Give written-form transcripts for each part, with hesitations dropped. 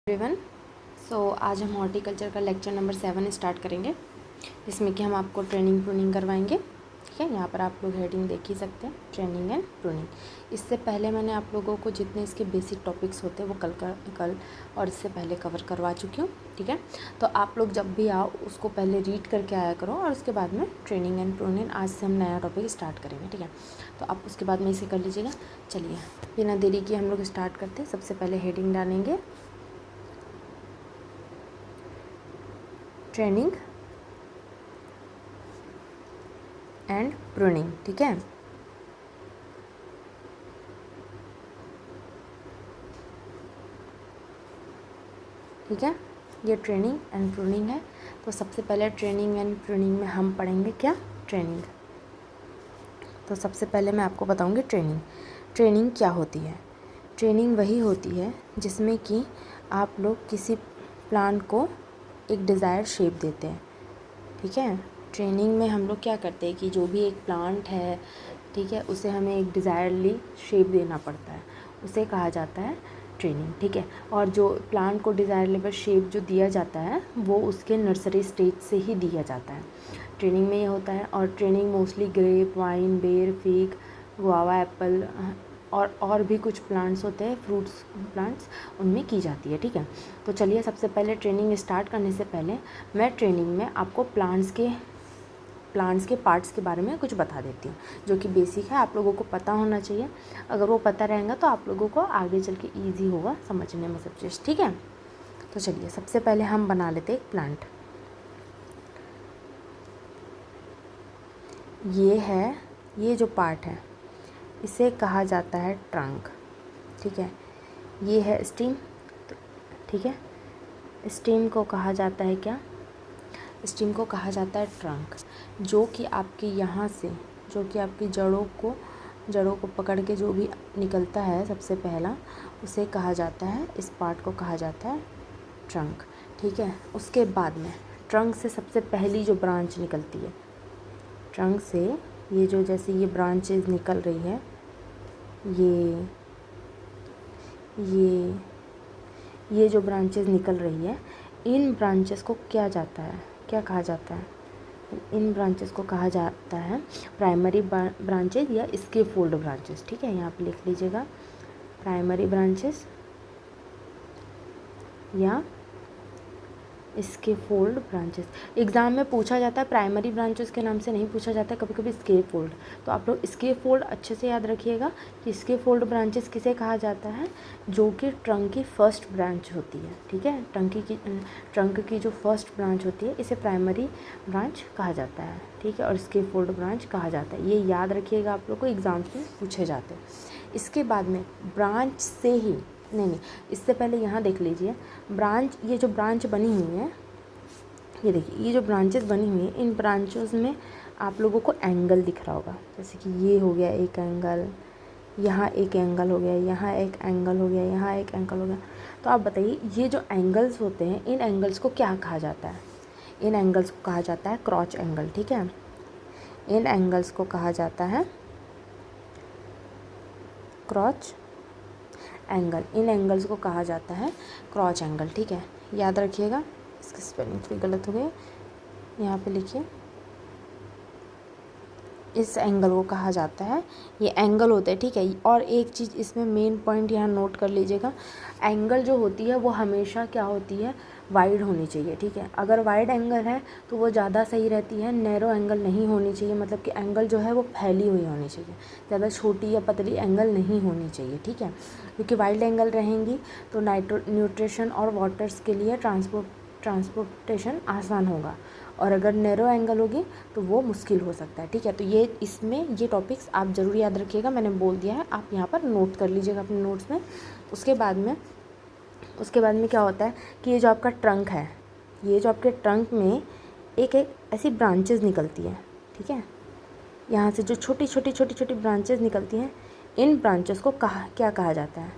Everyone. आज हम horticulture का लेक्चर नंबर 7 स्टार्ट करेंगे, जिसमें कि हम आपको ट्रेनिंग प्रूनिंग करवाएंगे। ठीक है, यहाँ पर आप लोग हेडिंग देख ही सकते हैं, ट्रेनिंग एंड प्रूनिंग। इससे पहले मैंने आप लोगों को जितने इसके बेसिक टॉपिक्स होते हैं वो कल और इससे पहले कवर करवा चुकी हूँ। ठीक है, तो आप लोग जब भी आओ उसको पहले रीड करके आया करो और उसके बाद में ट्रेनिंग एंड प्रूनिंग आज से हम नया टॉपिक स्टार्ट करेंगे। ठीक है, तो आप उसके बाद में इसे कर लीजिएगा। चलिए बिना देरी किए हम लोग स्टार्ट करते हैं। सबसे पहले हेडिंग डालेंगे ट्रेनिंग एंड प्रूनिंग। ठीक है, ठीक है, ये ट्रेनिंग एंड प्रूनिंग है। तो सबसे पहले ट्रेनिंग एंड प्रूनिंग में हम पढ़ेंगे क्या, ट्रेनिंग। तो सबसे पहले मैं आपको बताऊंगी ट्रेनिंग क्या होती है। ट्रेनिंग वही होती है जिसमें कि आप लोग किसी प्लांट को एक डिज़ायर शेप देते हैं। ठीक है, ट्रेनिंग में हम लोग क्या करते हैं कि जो भी एक प्लांट है, ठीक है, उसे हमें एक डिज़ायरली शेप देना पड़ता है, उसे कहा जाता है ट्रेनिंग। ठीक है, और जो प्लांट को डिज़ायरेबल शेप जो दिया जाता है वो उसके नर्सरी स्टेज से ही दिया जाता है। ट्रेनिंग में ये होता है। और ट्रेनिंग मोस्टली ग्रेप, वाइन, बेर, फिग, गुआवा, एप्पल और भी कुछ प्लांट्स होते हैं, फ्रूट्स प्लांट्स, उनमें की जाती है। ठीक है, तो चलिए सबसे पहले ट्रेनिंग स्टार्ट करने से पहले मैं ट्रेनिंग में आपको प्लांट्स के पार्ट्स के बारे में कुछ बता देती हूँ, जो कि बेसिक है, आप लोगों को पता होना चाहिए। अगर वो पता रहेगा तो आप लोगों को आगे चल के ईजी होगा समझने में सब चीज़। ठीक है, तो चलिए सबसे पहले हम बना लेते हैं एक प्लांट। ये जो पार्ट है इसे कहा जाता है ट्रंक। ठीक है, ये है स्टीम। ठीक है, स्टीम को कहा जाता है क्या, स्टीम को कहा जाता है ट्रंक। जो कि आपके यहाँ से, जो कि आपकी जड़ों को पकड़ के जो भी निकलता है सबसे पहला, उसे कहा जाता है, इस पार्ट को कहा जाता है ट्रंक। ठीक है, उसके बाद में ट्रंक से सबसे पहली जो ब्रांच निकलती है, ट्रंक से ये जो जैसे ये ब्रांचेज निकल रही है, ये जो ब्रांचेस निकल रही है, इन ब्रांचेस को क्या कहा जाता है, इन ब्रांचेस को कहा जाता है प्राइमरी ब्रांचेस या स्केफोल्ड ब्रांचेस। ठीक है, यहाँ पे लिख लीजिएगा, प्राइमरी ब्रांचेस या स्केफोल्ड ब्रांचेस। एग्ज़ाम में पूछा जाता है, प्राइमरी ब्रांचेस के नाम से नहीं पूछा जाता है, कभी कभी स्केफोल्ड। तो आप लोग स्केफोल्ड अच्छे से याद रखिएगा कि स्केफोल्ड ब्रांचेस किसे कहा जाता है, जो कि ट्रंक की फर्स्ट ब्रांच होती है। ठीक है, ट्रंक की जो फर्स्ट ब्रांच होती है इसे प्राइमरी ब्रांच कहा जाता है। ठीक है, और स्केफोल्ड ब्रांच कहा जाता है, ये याद रखिएगा, आप लोग को एग्ज़ाम में पूछे जाते हैं। इसके बाद में ब्रांच से ही नहीं, इससे पहले यहाँ देख लीजिए ब्रांच, ये जो ब्रांच बनी हुई है, ये देखिए, ये जो ब्रांचेस बनी हुई है, इन ब्रांचेस में आप लोगों को एंगल दिख रहा होगा। जैसे कि ये हो गया एक एंगल, यहाँ एक एंगल हो गया, यहाँ एक एंगल हो गया, यहाँ एक एंगल हो गया। तो आप बताइए, ये जो एंगल्स होते हैं, इन एंगल्स को क्या कहा जाता है, इन एंगल्स को कहा जाता है क्रॉच एंगल। ठीक है, इन एंगल्स को कहा जाता है क्रॉच एंगल, इन एंगल्स को कहा जाता है क्रॉच एंगल। ठीक है, याद रखिएगा, इसकी स्पेलिंग थोड़ी गलत हो गई, यहाँ पे लिखिए, इस एंगल को कहा जाता है, ये एंगल होते हैं। ठीक है, और एक चीज़ इसमें मेन पॉइंट यहाँ नोट कर लीजिएगा, एंगल जो होती है वो हमेशा क्या होती है, वाइड होनी चाहिए। ठीक है, अगर वाइड एंगल है तो वो ज़्यादा सही रहती है, नैरो एंगल नहीं होनी चाहिए, मतलब कि एंगल जो है वो फैली हुई होनी चाहिए, ज़्यादा छोटी या पतली एंगल नहीं होनी चाहिए। ठीक है, क्योंकि वाइड एंगल रहेंगी तो न्यूट्रिशन और वाटर्स के लिए ट्रांसपोर्टेशन आसान होगा, और अगर नैरो एंगल होगी तो वो मुश्किल हो सकता है। ठीक है, तो ये टॉपिक्स आप ज़रूर याद रखिएगा, मैंने बोल दिया है, आप यहाँ पर नोट कर लीजिएगा अपने नोट्स में। उसके बाद में क्या होता है कि ये जो आपका ट्रंक है, ये जो आपके ट्रंक में एक ऐसी ब्रांचेस निकलती है। ठीक है, यहाँ से जो छोटी ब्रांचेस निकलती हैं, इन ब्रांचेस को क्या कहा जाता है,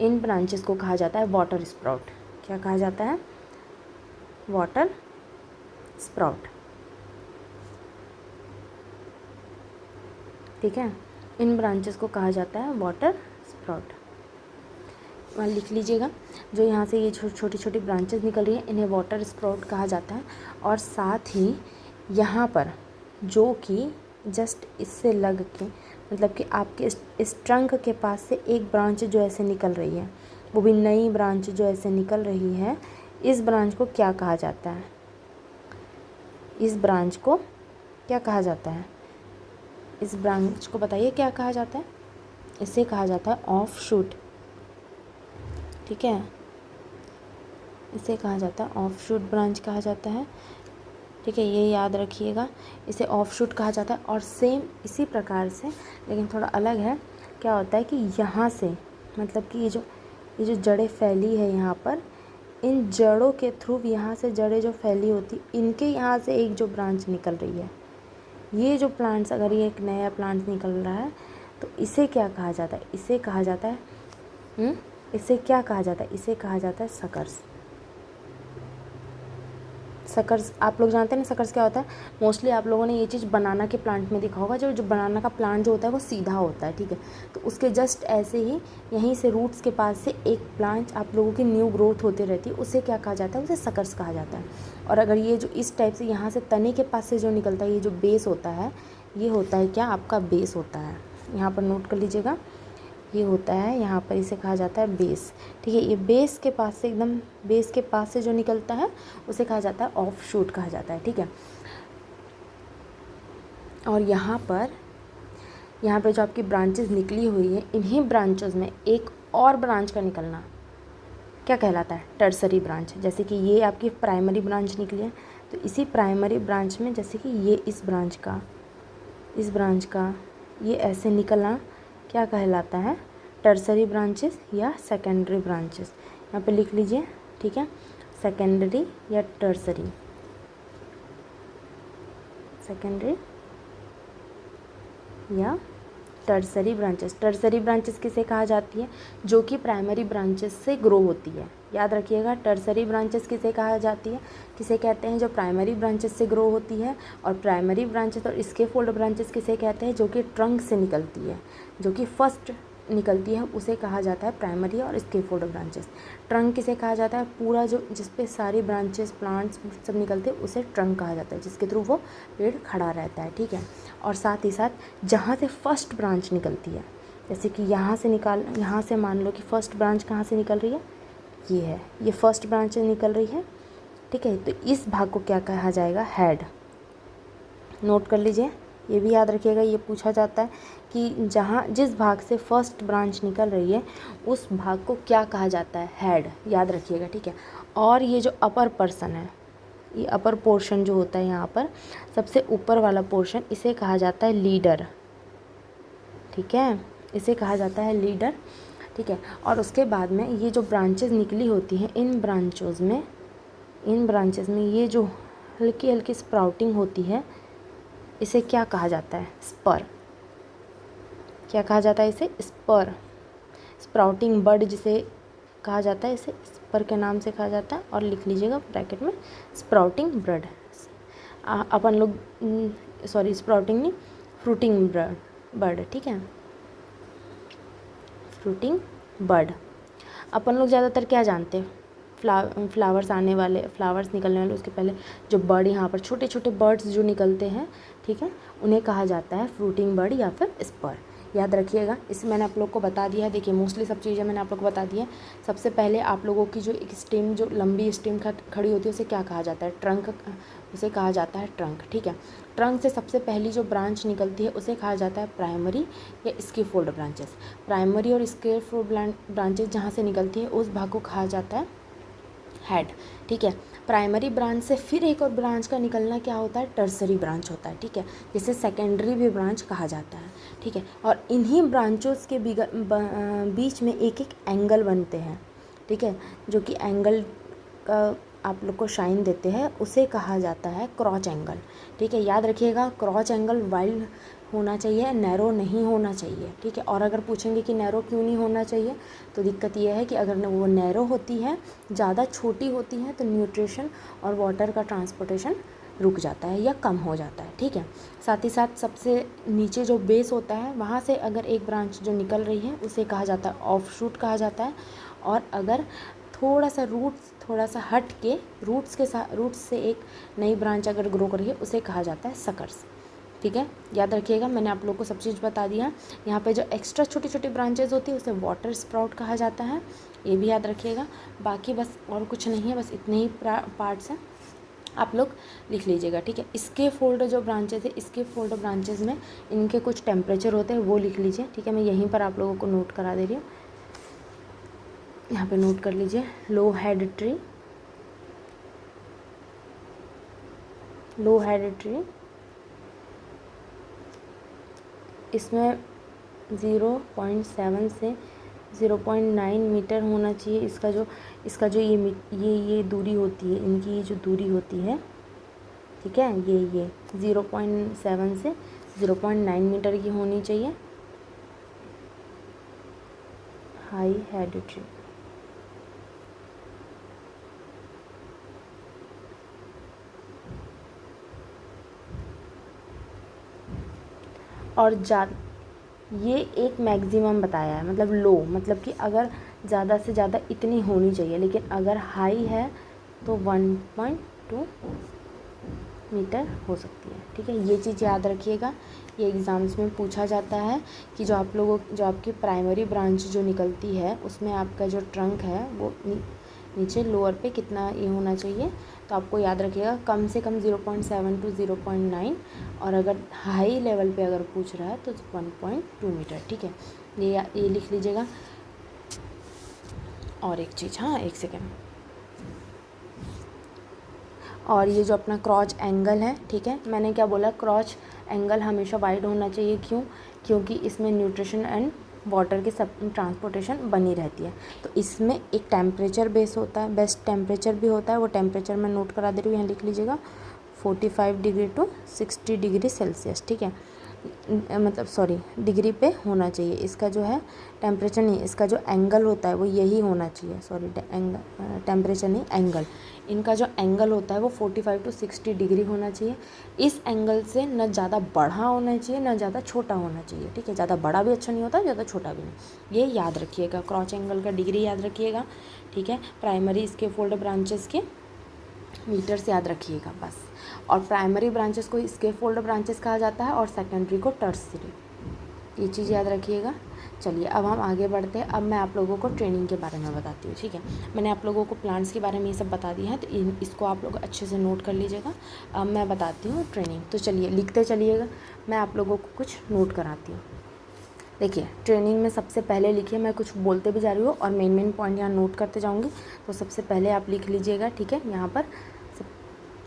इन ब्रांचेस को कहा जाता है वाटर स्प्राउट। क्या कहा जाता है, वाटर स्प्राउट। ठीक है, इन ब्रांचेस को कहा जाता है वाटर स्प्राउट। लिख लीजिएगा। जो यहाँ से ये छोटी छोटी ब्रांचेस निकल रही हैं इन्हें वाटर स्प्राउट कहा जाता है। और साथ ही यहाँ पर जो कि जस्ट इससे लग के मतलब कि आपके इस ट्रंक के पास से एक ब्रांच जो ऐसे निकल रही है, वो भी नई ब्रांच जो ऐसे निकल रही है, इस ब्रांच को क्या कहा जाता है? इस ब्रांच को क्या कहा जाता है? इस ब्रांच को बताइए क्या कहा जाता है? इसे कहा जाता है ऑफ शूट। ठीक है, इसे कहा जाता है ऑफ शूट ब्रांच कहा जाता है। ठीक है, ये याद रखिएगा, इसे ऑफ शूट कहा जाता है। और सेम इसी प्रकार से लेकिन थोड़ा अलग है, क्या होता है कि यहाँ से मतलब कि ये जो जड़ें फैली है यहाँ पर, इन जड़ों के थ्रू यहाँ से जड़ें जो फैली होती, इनके यहाँ से एक जो ब्रांच निकल रही है, ये जो प्लांट्स, अगर ये एक नया प्लांट निकल रहा है तो इसे क्या कहा जाता है? इसे कहा जाता है इसे क्या कहा जाता है? इसे कहा जाता है सकर्स। सकर्स आप लोग जानते हैं ना सकर्स क्या होता है? मोस्टली आप लोगों ने ये चीज़ बनाना के प्लांट में देखा होगा। जो बनाना का प्लांट जो होता है वो सीधा होता है। ठीक है, तो उसके जस्ट ऐसे ही यहीं से रूट्स के पास से एक प्लांट आप लोगों की न्यू ग्रोथ होती रहती है, उसे क्या कहा जाता है? उसे सकर्स कहा जाता है। और अगर ये जो इस टाइप से यहाँ से तने के पास से जो निकलता है, ये जो बेस होता है, ये होता है क्या? आपका बेस होता है। यहाँ पर नोट कर लीजिएगा, ये होता है यहाँ पर, इसे कहा जाता है बेस। ठीक है, ये बेस के पास से, एकदम बेस के पास से जो निकलता है उसे कहा जाता है ऑफ शूट कहा जाता है। ठीक है, और यहाँ पर जो आपकी ब्रांचेस निकली हुई है, इन्हीं ब्रांचेस में एक और ब्रांच का निकलना क्या कहलाता है? Tertiary branch. जैसे कि ये आपकी प्राइमरी ब्रांच निकली है, तो इसी प्राइमरी ब्रांच में जैसे कि ये इस ब्रांच का ये ऐसे निकलना क्या कहलाता है? टर्सरी ब्रांचेस या सेकेंडरी ब्रांचेस। यहाँ पे लिख लीजिए। ठीक है, सेकेंडरी या टर्सरी, सेकेंडरी या टर्सरी ब्रांचेस। टर्सरी ब्रांचेस किसे कहा जाती है? जो कि प्राइमरी ब्रांचेस से ग्रो होती है। याद रखिएगा, टर्सरी ब्रांचेस किसे कहा जाती है? किसे कहते हैं? जो प्राइमरी ब्रांचेस से ग्रो होती है। और प्राइमरी ब्रांचेस और इसके फोल्ड ब्रांचेस किसे कहते हैं? जो कि ट्रंक से निकलती है, जो कि फर्स्ट निकलती है, उसे कहा जाता है प्राइमरी और इसके फोल्ड ब्रांचेस। ट्रंक किसे कहा जाता है? पूरा जो जिस पे सारी ब्रांचेस प्लांट्स सब निकलते हैं उसे ट्रंक कहा जाता है, जिसके थ्रू वो पेड़ खड़ा रहता है। ठीक है, और साथ ही साथ जहाँ से फर्स्ट ब्रांच निकलती है, जैसे कि यहाँ से मान लो कि फर्स्ट ब्रांच कहाँ से निकल रही है? ये है, ये फर्स्ट ब्रांच से निकल रही है। ठीक है, तो इस भाग को क्या कहा जाएगा? हेड। नोट कर लीजिए, ये भी याद रखिएगा, ये पूछा जाता है कि जिस भाग से फर्स्ट ब्रांच निकल रही है उस भाग को क्या कहा जाता है? हेड। याद रखिएगा। ठीक है, और ये जो अपर पर्सन है, ये अपर पोर्शन जो होता है यहाँ पर सबसे ऊपर वाला पोर्शन, इसे कहा जाता है लीडर। ठीक है, इसे कहा जाता है लीडर। ठीक है, और उसके बाद में ये जो ब्रांचेस निकली होती हैं, इन ब्रांचेस में ये जो हल्की हल्की स्प्राउटिंग होती है, इसे क्या कहा जाता है? स्पर। क्या कहा जाता है इसे? स्पर। स्प्राउटिंग बर्ड जिसे कहा जाता है, इसे स्पर के नाम से कहा जाता है। और लिख लीजिएगा ब्रैकेट में, स्प्राउटिंग बर्ड। अपन लोग स्प्राउटिंग नहीं, फ्रूटिंग बर्ड। ठीक है, फ्रूटिंग बर्ड। अपन लोग ज़्यादातर क्या जानते हैं? फ्लावर्स निकलने वाले, उसके पहले जो बर्ड यहाँ पर छोटे छोटे बर्ड्स जो निकलते हैं, ठीक है, उन्हें कहा जाता है फ्रूटिंग बर्ड या फिर स्पर। याद रखिएगा, इसे मैंने आप लोग को बता दिया है। देखिए, मोस्टली सब चीज़ें मैंने आप लोग को बता दी है। सबसे पहले आप लोगों की जो एक स्टेम, जो लंबी स्टेम खड़ी होती है, उसे क्या कहा जाता है? ट्रंक। उसे कहा जाता है ट्रंक। ठीक है, ट्रंक से सबसे पहली जो ब्रांच निकलती है उसे कहा जाता है प्राइमरी या इसके फोल्ड ब्रांचेस। प्राइमरी और इसके फोल्ड ब्रांचेस जहाँ से निकलती है उस भाग को कहा जाता है हेड। ठीक है, प्राइमरी ब्रांच से फिर एक और ब्रांच का निकलना क्या होता है? टर्सरी ब्रांच होता है। ठीक है, जिसे सेकेंडरी भी ब्रांच कहा जाता है। ठीक है, और इन्हीं ब्रांचों के बीच में एक एक एंगल बनते हैं। ठीक है, जो कि एंगल का आप लोग को शाइन देते हैं, उसे कहा जाता है क्रॉच एंगल। ठीक है, याद रखिएगा, क्रॉच एंगल वाइड होना चाहिए, नैरो नहीं होना चाहिए। ठीक है, और अगर पूछेंगे कि नैरो क्यों नहीं होना चाहिए, तो दिक्कत यह है कि अगर वो नैरो होती है, ज़्यादा छोटी होती है, तो न्यूट्रिशन और वाटर का ट्रांसपोर्टेशन रुक जाता है या कम हो जाता है। ठीक है, साथ ही साथ सबसे नीचे जो बेस होता है, वहाँ से अगर एक ब्रांच जो निकल रही है उसे कहा जाता है ऑफ शूट कहा जाता है। और अगर थोड़ा सा हट के रूट्स से एक नई ब्रांच अगर ग्रो कर रही है उसे कहा जाता है सकर्स। ठीक है, याद रखिएगा, मैंने आप लोग को सब चीज़ बता दिया। यहाँ पे जो एक्स्ट्रा छोटी छोटी ब्रांचेज होती है उसे वाटर स्प्राउट कहा जाता है, ये भी याद रखिएगा। बाकी बस और कुछ नहीं है, बस इतने ही पार्ट्स हैं, आप लोग लिख लीजिएगा। ठीक है, इसके फोल्ड जो ब्रांचेज है, इसके फोल्ड ब्रांचेज में इनके कुछ टेम्परेचर होते हैं, वो लिख लीजिए। ठीक है, मैं यहीं पर आप लोगों को नोट करा दे रही हूँ, यहाँ पे नोट कर लीजिए। लो हेड ट्री इसमें 0.7 से 0.9 मीटर होना चाहिए इसका जो ये दूरी होती है, इनकी ये जो दूरी होती है, ठीक है, ये 0.7 से 0.9 मीटर की होनी चाहिए हाई हेड ट्री। और ये एक मैक्सिमम बताया है, मतलब लो, मतलब कि अगर ज़्यादा से ज़्यादा इतनी होनी चाहिए, लेकिन अगर हाई है तो 1.2 मीटर हो सकती है। ठीक है, ये चीज़ याद रखिएगा, ये एग्ज़ाम्स में पूछा जाता है कि जो आपकी प्राइमरी ब्रांच जो निकलती है उसमें आपका जो ट्रंक है वो नीचे लोअर पे कितना ये होना चाहिए, तो आपको याद रखिएगा कम से कम 0.7 टू 0.9, और अगर हाई लेवल पे अगर पूछ रहा है तो 1.2 मीटर। ठीक है, ये लिख लीजिएगा। और एक चीज़, हाँ एक सेकेंड, और ये जो अपना क्रॉच एंगल है, ठीक है, मैंने क्या बोला, क्रॉच एंगल हमेशा वाइड होना चाहिए। क्योंकि इसमें न्यूट्रिशन एंड वाटर की सब ट्रांसपोर्टेशन बनी रहती है। तो इसमें एक टेम्परेचर बेस होता है, बेस्ट टेम्परेचर भी होता है, वो टेम्परेचर मैं नोट करा दे रही हूँ, यहाँ लिख लीजिएगा 45 डिग्री टू 60 डिग्री सेल्सियस। ठीक है, मतलब सॉरी डिग्री पे होना चाहिए। इसका जो है टेम्परेचर नहीं, इसका जो एंगल होता है वो यही होना चाहिए, सॉरी टेम्परेचर नहीं एंगल, इनका जो एंगल होता है वो 45 टू 60 डिग्री होना चाहिए। इस एंगल से न ज़्यादा बड़ा होना चाहिए न ज़्यादा छोटा होना चाहिए। ठीक है, ज़्यादा बड़ा भी अच्छा नहीं होता, ज़्यादा छोटा भी नहीं, ये याद रखिएगा। क्रॉच एंगल का डिग्री याद रखिएगा। ठीक है, प्राइमरी इसके फोल्ड ब्रांचेस के मीटर्स याद रखिएगा बस। और प्राइमरी ब्रांचेस को इसके फोल्ड ब्रांचेस कहा जाता है और सेकेंडरी को टर्सरी, ये चीज़ याद रखिएगा। चलिए अब हम आगे बढ़ते हैं। अब मैं आप लोगों को ट्रेनिंग के बारे में बताती हूँ। ठीक है, मैंने आप लोगों को प्लांट्स के बारे में ये सब बता दिया है, तो इसको आप लोग अच्छे से नोट कर लीजिएगा। अब मैं बताती हूँ ट्रेनिंग, तो चलिए लिखते चलिएगा, मैं आप लोगों को कुछ नोट कराती हूँ। देखिए, ट्रेनिंग में सबसे पहले लिखिए, मैं कुछ बोलते भी जा रही हूँ और मेन पॉइंट यहाँ नोट करते जाऊँगी। तो सबसे पहले आप लिख लीजिएगा। ठीक है, यहाँ पर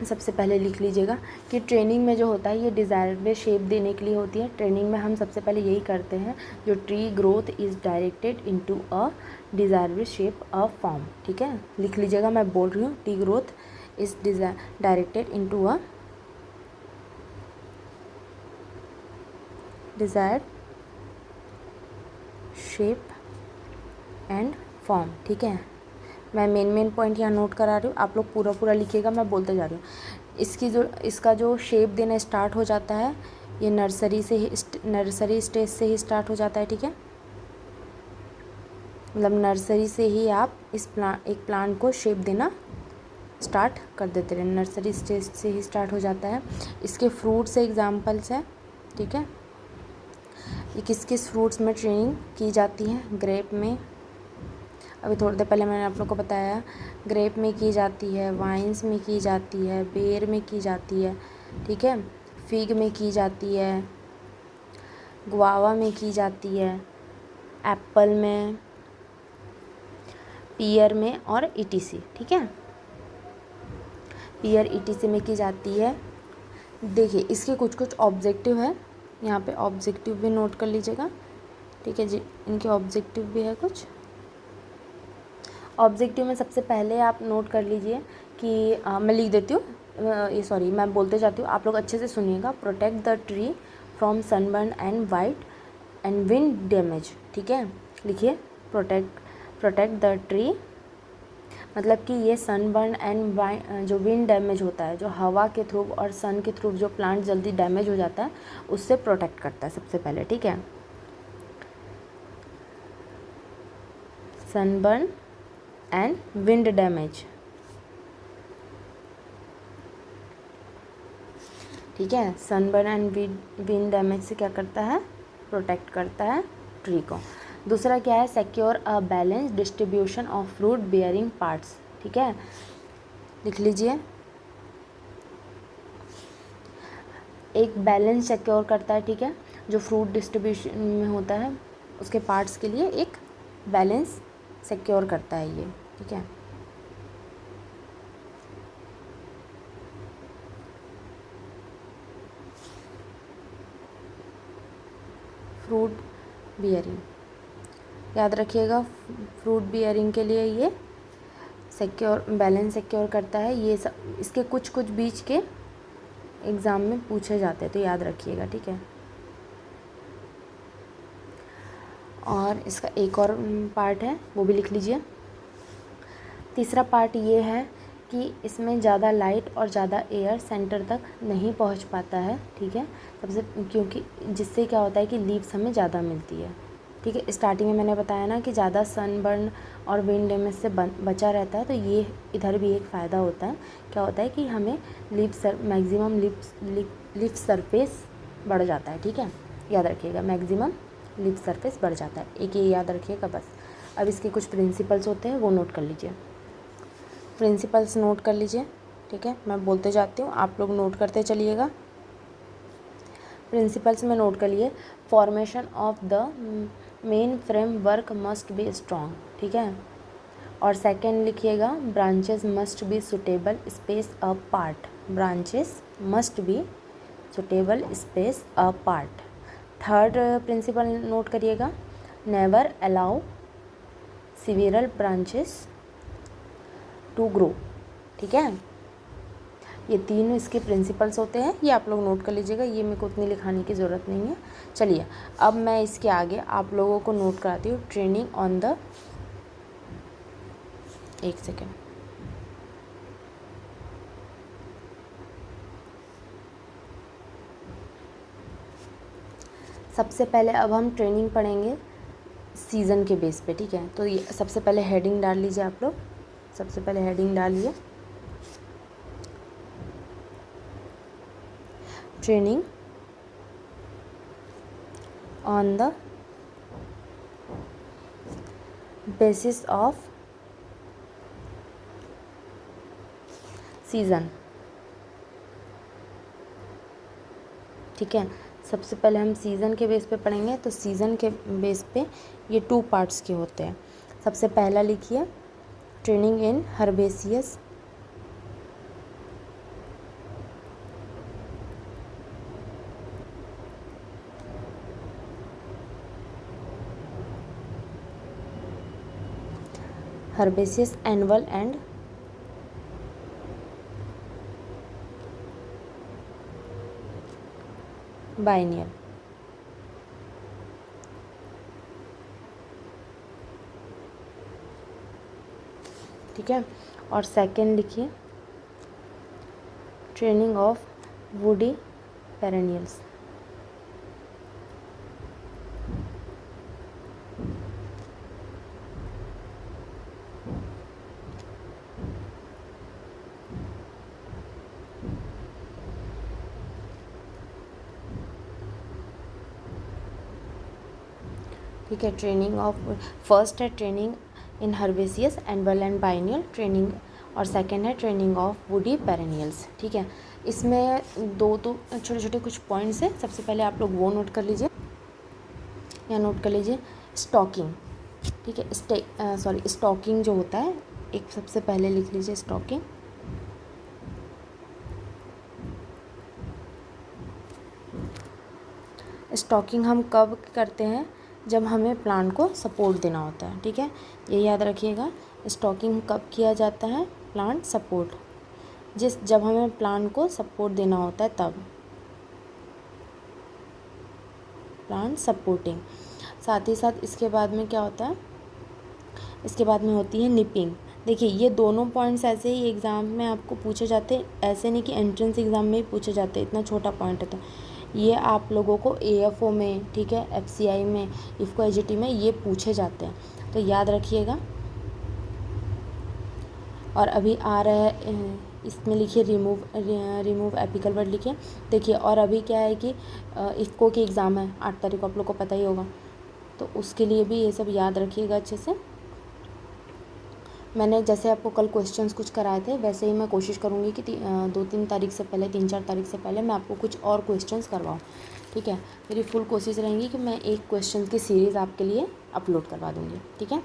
सबसे पहले लिख लीजिएगा कि ट्रेनिंग में जो होता है ये डिज़ायरेबल शेप देने के लिए होती है। ट्रेनिंग में हम सबसे पहले यही करते हैं, जो tree growth is directed into a desirable shape a form. ठीक है, लिख लीजिएगा, मैं बोल रही हूँ, tree growth is directed into a desired shape and form. ठीक है, मैं मेन पॉइंट यहाँ नोट करा रही हूँ, आप लोग पूरा लिखिएगा, मैं बोलते जा रही हूँ। इसका जो शेप देना स्टार्ट हो जाता है, ये नर्सरी स्टेज से ही स्टार्ट हो जाता है। ठीक है, मतलब नर्सरी से ही आप एक प्लांट को शेप देना स्टार्ट कर देते हैं, नर्सरी स्टेज से ही स्टार्ट हो जाता है। इसके फ्रूट से एग्जाम्पल्स हैं। ठीक है, ये किस फ्रूट्स में ट्रेनिंग की जाती है, ग्रेप में, अभी थोड़ी देर पहले मैंने आप लोग को बताया, ग्रेप में की जाती है, वाइन्स में की जाती है, बेर में की जाती है। ठीक है, फिग में की जाती है, गुआवा में की जाती है, एप्पल में, पियर में और ईटीसी। ठीक है, पियर ईटीसी में की जाती है। देखिए, इसके कुछ ऑब्जेक्टिव है, यहाँ पे ऑब्जेक्टिव भी नोट कर लीजिएगा। ठीक है जी, इनके ऑब्जेक्टिव भी है कुछ। ऑब्जेक्टिव में सबसे पहले आप नोट कर लीजिए कि मैं लिख देती हूँ, मैं बोलते जाती हूँ, आप लोग अच्छे से सुनिएगा। Protect the tree from sunburn and white and wind damage. ठीक है, लिखिए, प्रोटेक्ट द ट्री, मतलब कि ये सनबर्न एंड जो विंड डैमेज होता है, जो हवा के थ्रू और सन के थ्रू जो प्लांट जल्दी डैमेज हो जाता है, उससे प्रोटेक्ट करता है सबसे पहले। ठीक है, सनबर्न एंड विंड डैमेज। ठीक है, सनबर्न एंड विंड डैमेज से क्या करता है, प्रोटेक्ट करता है ट्री को। दूसरा क्या है, secure a balance distribution of fruit bearing parts. ठीक है, लिख लीजिए, एक बैलेंस सिक्योर करता है। ठीक है, जो फ्रूट डिस्ट्रीब्यूशन में होता है उसके पार्ट्स के लिए एक बैलेंस सिक्योर करता है ये। ठीक है, फ्रूट बियरिंग याद रखिएगा, फ्रूट बियरिंग के लिए ये सिक्योर बैलेंस सिक्योर करता है। ये सब इसके कुछ कुछ बीच के एग्ज़ाम में पूछे जाते हैं, तो याद रखिएगा। ठीक है, और इसका एक और पार्ट है, वो भी लिख लीजिए। तीसरा पार्ट ये है कि इसमें ज़्यादा लाइट और ज़्यादा एयर सेंटर तक नहीं पहुंच पाता है। ठीक है, सबसे क्योंकि जिससे क्या होता है कि लीव्स हमें ज़्यादा मिलती है। ठीक है, स्टार्टिंग में मैंने बताया ना कि ज़्यादा सनबर्न और विंड डैमेज से बचा रहता है, तो ये इधर भी एक फ़ायदा होता है। क्या होता है कि हमें मैक्सिमम लीफ सरफेस बढ़ जाता है। ठीक है, याद रखिएगा, मैक्सिमम लीफ सरफेस बढ़ जाता है, एक ये याद रखिएगा बस। अब इसके कुछ प्रिंसिपल्स होते हैं, वो नोट कर लीजिए। प्रिंसिपल्स नोट कर लीजिए। ठीक है, मैं बोलते जाती हूँ, आप लोग नोट करते चलिएगा। प्रिंसिपल्स में नोट कर लिए, formation of the main framework must be strong. ठीक है, और सेकंड लिखिएगा, branches must be suitable space apart. Branches must be suitable space apart. Third principle note करिएगा, never allow several branches to grow. ठीक है, ये तीन इसके प्रिंसिपल्स होते हैं, ये आप लोग नोट कर लीजिएगा, ये मेरे को उतनी लिखाने की ज़रूरत नहीं है। चलिए, अब मैं इसके आगे आप लोगों को नोट कराती हूँ, ट्रेनिंग ऑन द, एक सेकेंड, सबसे पहले अब हम ट्रेनिंग पढ़ेंगे सीज़न के बेस पे। ठीक है, तो ये सबसे पहले हेडिंग डाल लीजिए आप लोग, सबसे पहले हेडिंग डालिए, training on the basis of season. ठीक है, सबसे पहले हम सीज़न के बेस पे पढ़ेंगे, तो सीज़न के बेस पे ये 2 पार्ट्स के होते हैं। सबसे पहला लिखिए, training in herbaceous annual and biennial. ठीक है, और सेकंड लिखिए, ट्रेनिंग ऑफ वुडी पेरेनियल्स। ठीक है, ट्रेनिंग ऑफ, फर्स्ट है training in herbaceous annual and biennial training, और सेकंड है ट्रेनिंग ऑफ वुडी पेरेनियल्स। ठीक है, इसमें दो छोटे छोटे कुछ पॉइंट्स हैं, सबसे पहले आप लोग वो नोट कर लीजिए, या नोट कर लीजिए स्टॉकिंग। ठीक है, स्टॉकिंग जो होता है, एक सबसे पहले लिख लीजिए स्टॉकिंग। स्टॉकिंग हम कब करते हैं, जब हमें प्लांट को सपोर्ट देना होता है। ठीक है, ये याद रखिएगा, स्टॉकिंग कब किया जाता है, प्लांट सपोर्ट, जब हमें प्लांट को सपोर्ट देना होता है तब, प्लांट सपोर्टिंग। साथ ही साथ इसके बाद में क्या होता है, इसके बाद में होती है निपिंग। देखिए, ये दोनों पॉइंट्स ऐसे ही एग्ज़ाम में आपको पूछे जाते हैं, ऐसे नहीं कि एंट्रेंस एग्ज़ाम में ही पूछे जाते, इतना छोटा पॉइंट है, तो ये आप लोगों को AFO में, ठीक है, FCI में, IFCO AGT में ये पूछे जाते हैं, तो याद रखिएगा। और अभी आ रहा है इसमें लिखिए रिमूव एपिकल बर्ड लिखिए। देखिए और अभी क्या है कि इसको की एग्ज़ाम है 8 तारीख को, आप लोग को पता ही होगा, तो उसके लिए भी ये सब याद रखिएगा अच्छे से। मैंने जैसे आपको कल क्वेश्चंस कुछ कराए थे वैसे ही मैं कोशिश करूँगी कि 2-3 तारीख से पहले, 3-4 तारीख से पहले मैं आपको कुछ और क्वेश्चंस करवाऊँ, ठीक है। मेरी फुल कोशिश रहेगी कि मैं एक क्वेश्चन की सीरीज़ आपके लिए अपलोड करवा दूँगी, ठीक है।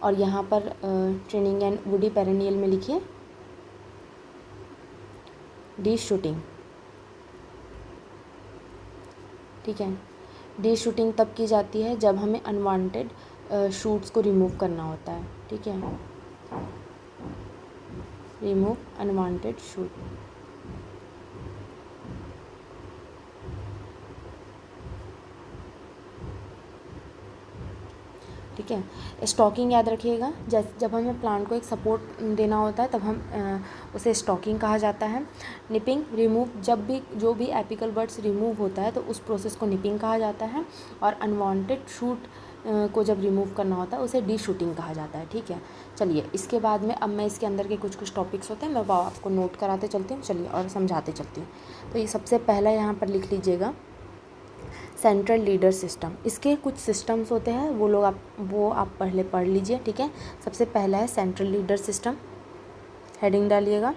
और यहाँ पर ट्रेनिंग एंड वुडी पेरेनियल में लिखिए डी शूटिंग, ठीक है। डी शूटिंग तब की जाती है जब हमें अनवांटेड शूट्स को रिमूव करना होता है, ठीक है। रिमूव अनवांटेड शूट, ठीक है। स्टॉकिंग याद रखिएगा, जैसे जब हमें प्लांट को एक सपोर्ट देना होता है तब हम उसे स्टॉकिंग कहा जाता है। निपिंग रिमूव, जब भी जो भी एपिकल बर्ड्स रिमूव होता है तो उस प्रोसेस को निपिंग कहा जाता है। और अनवांटेड शूट को जब रिमूव करना होता है उसे डी शूटिंग कहा जाता है, ठीक है। चलिए इसके बाद में अब मैं इसके अंदर के कुछ टॉपिक्स होते हैं मैं वो आपको नोट कराते चलती हूँ, चलिए, और समझाते चलती हूँ। तो ये सबसे पहला यहाँ पर लिख लीजिएगा सेंट्रल लीडर सिस्टम। इसके कुछ सिस्टम्स होते हैं वो आप पहले पढ़ लीजिए, ठीक है। सबसे पहला है सेंट्रल लीडर सिस्टम, हेडिंग डालिएगा।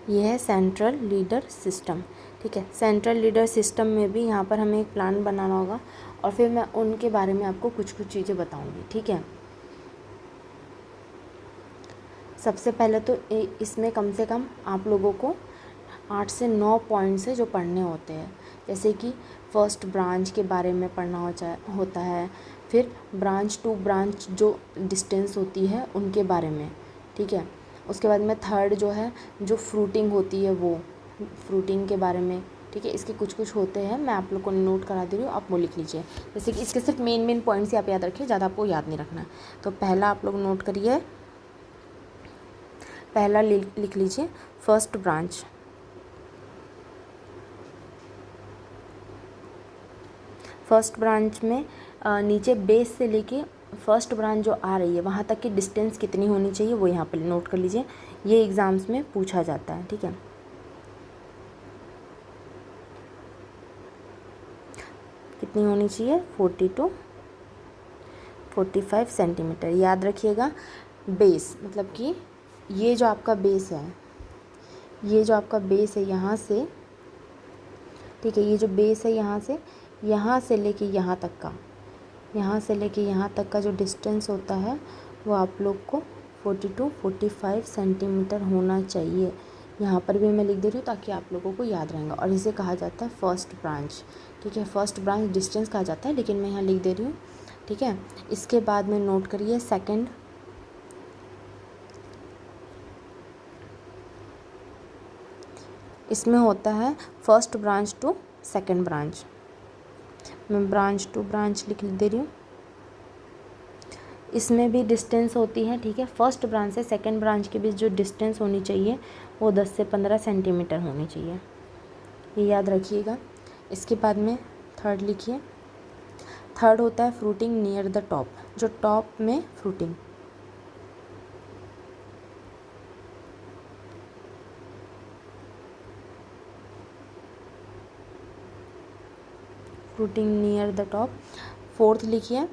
यह है सेंट्रल लीडर सिस्टम, ठीक है। सेंट्रल लीडर सिस्टम में भी यहाँ पर हमें एक प्लान बनाना होगा और फिर मैं उनके बारे में आपको कुछ चीज़ें बताऊँगी, ठीक है। सबसे पहले तो इसमें कम से कम आप लोगों को 8 से 9 पॉइंट्स है जो पढ़ने होते हैं, जैसे कि फर्स्ट ब्रांच के बारे में पढ़ना होता है, फिर ब्रांच टू ब्रांच जो डिस्टेंस होती है उनके बारे में, ठीक है। उसके बाद में थर्ड जो है जो फ्रूटिंग होती है वो फ्रूटिंग के बारे में, ठीक है। इसके कुछ होते हैं, मैं आप लोग को नोट करा दे रही हूँ, आप वो लिख लीजिए। जैसे कि इसके सिर्फ मेन पॉइंट्स ही आप याद रखिए, ज़्यादा आपको याद नहीं रखना है। तो पहला आप लोग नोट करिए, पहला लिख लीजिए फर्स्ट ब्रांच। फर्स्ट ब्रांच में नीचे बेस से लेके फर्स्ट ब्रांच जो आ रही है वहाँ तक की डिस्टेंस कितनी होनी चाहिए वो यहाँ पर नोट कर लीजिए, ये एग्ज़ाम्स में पूछा जाता है, ठीक है। कितनी होनी चाहिए 40 to 45 सेंटीमीटर, याद रखिएगा। बेस मतलब कि ये जो आपका बेस है, ये जो आपका बेस है यहाँ से, ठीक है, ये जो बेस है यहाँ से लेके यहाँ तक का, यहाँ से लेके यहाँ तक का जो डिस्टेंस होता है वो आप लोग को 40 to 45 सेंटीमीटर होना चाहिए। यहाँ पर भी मैं लिख दे रही हूँ ताकि आप लोगों को याद रहेगा। और इसे कहा जाता है फर्स्ट ब्रांच, ठीक है। फर्स्ट ब्रांच डिस्टेंस कहा जाता है, लेकिन मैं यहाँ लिख दे रही हूँ, ठीक है। इसके बाद में नोट करिए सेकंड, इसमें होता है first branch to second branch, मैं ब्रांच टू ब्रांच लिख दे रही हूँ। इसमें भी डिस्टेंस होती है, ठीक है। फर्स्ट ब्रांच से सेकंड ब्रांच के बीच जो डिस्टेंस होनी चाहिए वो 10 से 15 सेंटीमीटर होनी चाहिए, ये याद रखिएगा। इसके बाद में थर्ड लिखिए, थर्ड होता है फ्रूटिंग नियर द टॉप, जो टॉप में fruiting, fruiting near the top. Fourth लिखिए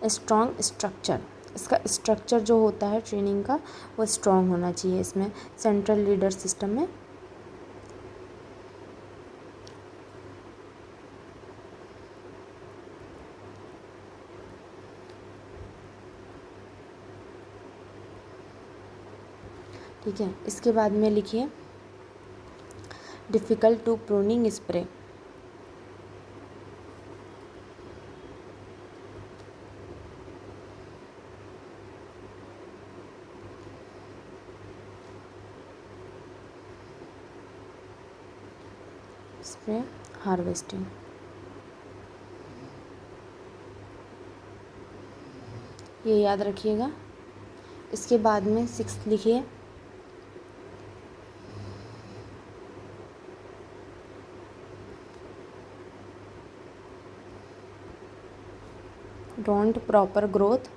स्ट्रॉन्ग स्ट्रक्चर, इसका स्ट्रक्चर जो होता है ट्रेनिंग का वो स्ट्रॉन्ग होना चाहिए इसमें सेंट्रल लीडर सिस्टम में। ठीक है, इसके बाद में लिखिए difficult to pruning spray, spray harvesting, ये याद रखिएगा। इसके बाद में सिक्स्थ लिखिए don't proper growth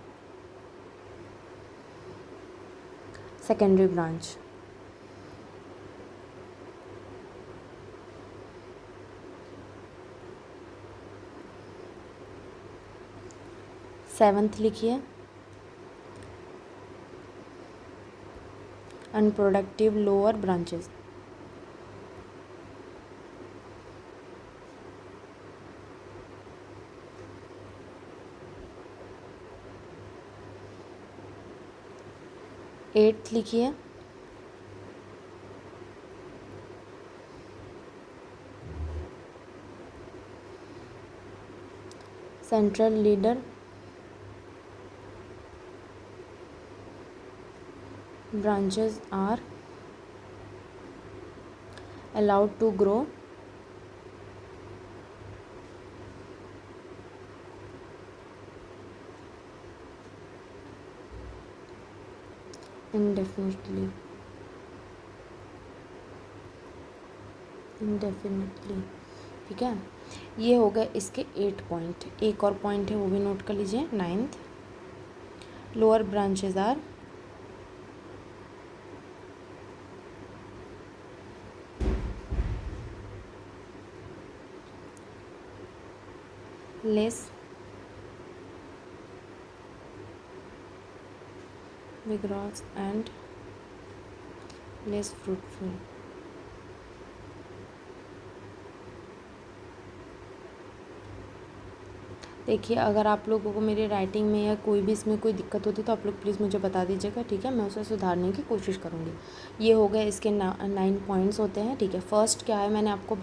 secondary branch. Seventh लिखिए अनप्रोडक्टिव लोअर ब्रांचेस। एट्थ लिखिए central leader branches are allowed to grow indefinitely। ठीक है, ये हो गए इसके 8 पॉइंट। एक और पॉइंट है वो भी नोट कर लीजिए। 9th lower branches are less vigorous and less fruitful। देखिए, अगर आप लोगों को मेरी राइटिंग में या कोई भी इसमें कोई दिक्कत होती तो आप लोग प्लीज़ मुझे बता दीजिएगा, ठीक है। मैं उसे सुधारने की कोशिश करूँगी। ये हो गए इसके 9 पॉइंट्स होते हैं, ठीक है। फर्स्ट क्या है, मैंने आपको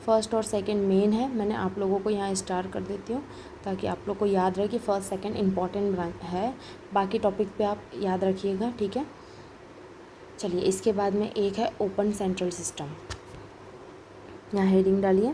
फर्स्ट और सेकंड मेन है, मैंने आप लोगों को यहाँ स्टार कर देती हूँ ताकि आप लोग को याद रहे कि फर्स्ट सेकंड इम्पॉर्टेंट ब्रांच है। बाकी टॉपिक पे आप याद रखिएगा, ठीक है। चलिए, इसके बाद में एक है ओपन सेंट्रल सिस्टम। यहाँ हेडिंग डालिए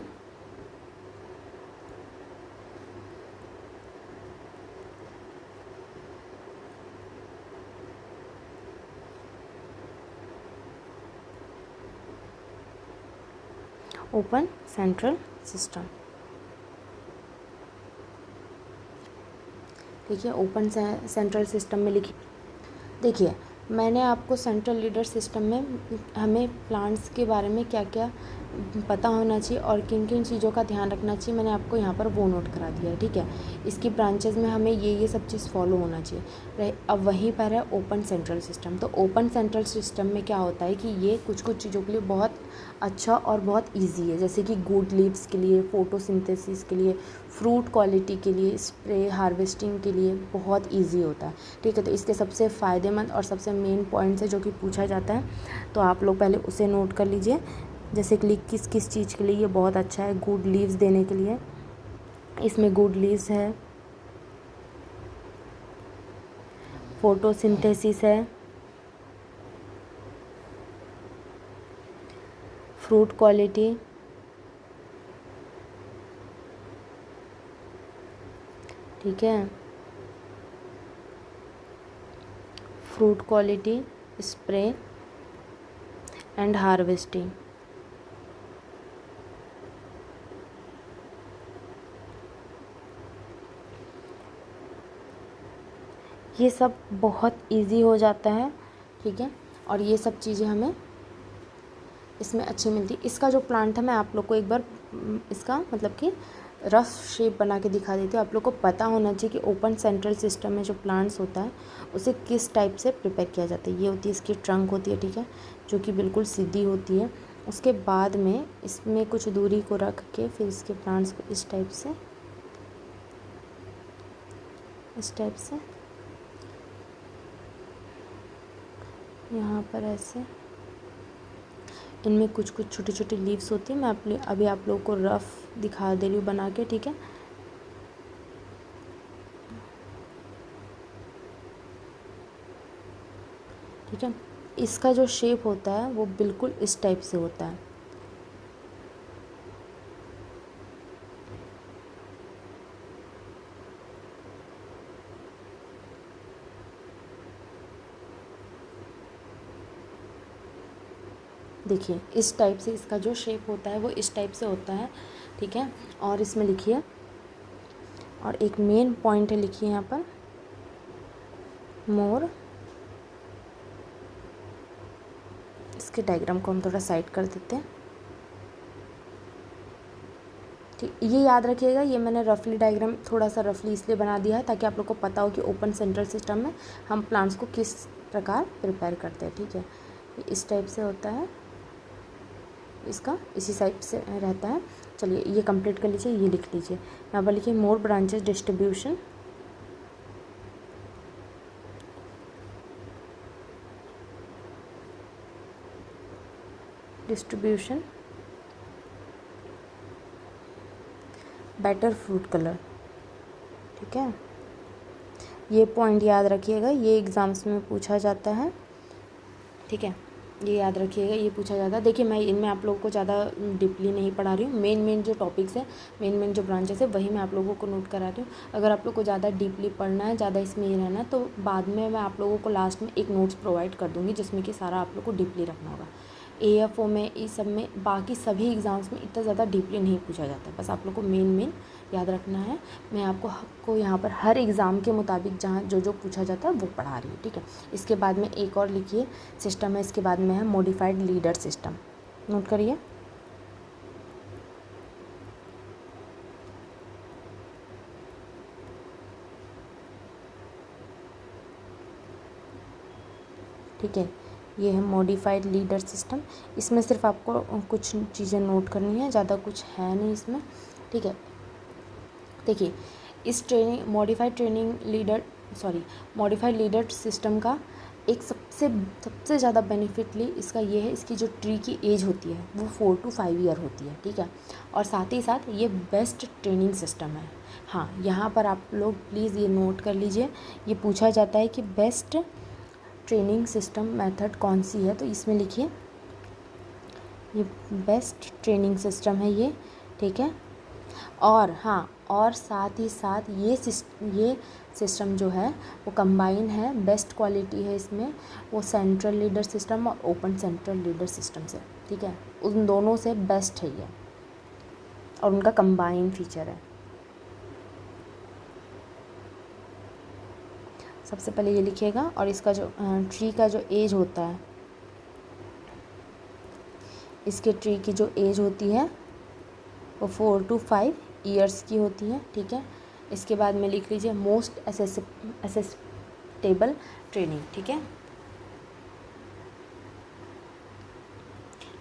ओपन सेंट्रल सिस्टम। देखिए, ओपन सेंट्रल सिस्टम में लिखिए। देखिए, मैंने आपको सेंट्रल लीडर सिस्टम में हमें प्लांट्स के बारे में क्या क्या पता होना चाहिए और किन किन चीज़ों का ध्यान रखना चाहिए, मैंने आपको यहाँ पर वो नोट करा दिया है, ठीक है। इसकी ब्रांचेज में हमें ये सब चीज़ फॉलो होना चाहिए। अब वहीं पर है ओपन सेंट्रल सिस्टम। तो ओपन सेंट्रल सिस्टम में क्या होता है कि ये कुछ कुछ चीज़ों के लिए बहुत अच्छा और बहुत ईजी है, जैसे कि गुड लीव्स के लिए, फोटोसिंथेसिस के लिए, फ्रूट क्वालिटी के लिए, स्प्रे हार्वेस्टिंग के लिए बहुत ईजी होता है, ठीक है। तो इसके सबसे फ़ायदेमंद और सबसे मेन पॉइंट्स है जो कि पूछा जाता है, तो आप लोग पहले उसे नोट कर लीजिए। जैसे कि किस किस चीज़ के लिए ये बहुत अच्छा है, गुड लीव्स देने के लिए। इसमें गुड लीव्स है, फोटोसिंथेसिस है, फ्रूट क्वालिटी, ठीक है, fruit quality, spray and harvesting. ये सब बहुत इजी हो जाता है, ठीक है। और ये सब चीज़ें हमें इसमें अच्छी मिलती। इसका जो प्लांट है मैं आप लोग को एक बार इसका मतलब कि रफ शेप बना के दिखा देती हूँ। आप लोग को पता होना चाहिए कि ओपन सेंट्रल सिस्टम में जो प्लांट्स होता है उसे किस टाइप से प्रिपेयर किया जाता है। ये होती है इसकी ट्रंक होती है, ठीक है, जो कि बिल्कुल सीधी होती है। उसके बाद में इसमें कुछ दूरी को रख के फिर इसके प्लांट्स को इस टाइप से यहाँ पर ऐसे, इनमें कुछ कुछ छोटी छोटी लीव्स होती है। मैं अभी आप लोगों को रफ दिखा दे रही हूँ बना के, ठीक है। ठीक है, इसका जो शेप होता है वो बिल्कुल इस टाइप से होता है। देखिए, इस टाइप से इसका जो शेप होता है वो इस टाइप से होता है, ठीक है। और इसमें लिखिए और एक मेन पॉइंट है, लिखिए यहाँ पर मोर। इसके डायग्राम को हम थोड़ा साइड कर देते हैं। ठीक, ये याद रखिएगा, ये मैंने रफली डायग्राम थोड़ा सा रफली इसलिए बना दिया है ताकि आप लोग को पता हो कि ओपन सेंट्रल सिस्टम में हम प्लांट्स को किस प्रकार प्रिपेयर करते हैं। ठीक है, इस टाइप से होता है, इसका इसी टाइप से रहता है। चलिए ये कंप्लीट कर लीजिए, ये लिख लीजिए यहाँ पर, लिखिए more branches distribution better fruit colour. ठीक है, ये पॉइंट याद रखिएगा, ये एग्ज़ाम्स में पूछा जाता है। ठीक है, ये याद रखिएगा, ये पूछा जाता है। देखिए मैं इनमें आप लोगों को ज़्यादा डीपली नहीं पढ़ा रही हूँ, मेन जो टॉपिक्स है, मेन जो ब्रांचेस है वही मैं आप लोगों को नोट करा रही हूँ। अगर आप लोग को ज़्यादा डीपली पढ़ना है, ज़्यादा इसमें ही रहना है, तो बाद में मैं आप लोगों को लास्ट में एक नोट्स प्रोवाइड कर दूँगी जिसमें कि सारा आप लोग को डीपली रखना होगा। AFO में, इस सब में, बाकी सभी एग्ज़ाम्स में इतना ज़्यादा डीपली नहीं पूछा जाता, बस आप लोग को मेन याद रखना है। मैं आपको यहाँ पर हर एग्ज़ाम के मुताबिक जहाँ जो पूछा जाता है वो पढ़ा रही हूँ। ठीक है, इसके बाद में एक और लिखिए सिस्टम है, इसके बाद में है मॉडिफाइड लीडर सिस्टम। नोट करिए, ठीक है, ये है मॉडिफाइड लीडर सिस्टम। इसमें सिर्फ आपको कुछ चीज़ें नोट करनी है, ज़्यादा कुछ है नहीं इसमें। ठीक है, देखिए इस मॉडिफाइड लीडर सिस्टम का एक सबसे ज़्यादा बेनिफिटली इसका ये है, इसकी जो ट्री की एज होती है वो 4 to 5 ईयर होती है। ठीक है, और साथ ही साथ ये बेस्ट ट्रेनिंग सिस्टम है। हाँ, यहाँ पर आप लोग प्लीज़ ये नोट कर लीजिए, ये पूछा जाता है कि बेस्ट ट्रेनिंग सिस्टम मेथड कौन सी है, तो इसमें लिखिए ये बेस्ट ट्रेनिंग सिस्टम है ये। ठीक है, और हाँ, और साथ ही साथ ये सिस्टम जो है वो कंबाइन है, बेस्ट क्वालिटी है इसमें वो सेंट्रल लीडर सिस्टम और ओपन सेंट्रल लीडर सिस्टम से। ठीक है, उन दोनों से बेस्ट है ये और उनका कंबाइन फीचर है। सबसे पहले ये लिखिएगा, और इसका जो ट्री का जो एज होता है, इसके ट्री की जो एज होती है वो 4 to 5 ईयर्स की होती है। ठीक है, इसके बाद में लिख लीजिए मोस्ट असेस्टेबल ट्रेनिंग। ठीक है,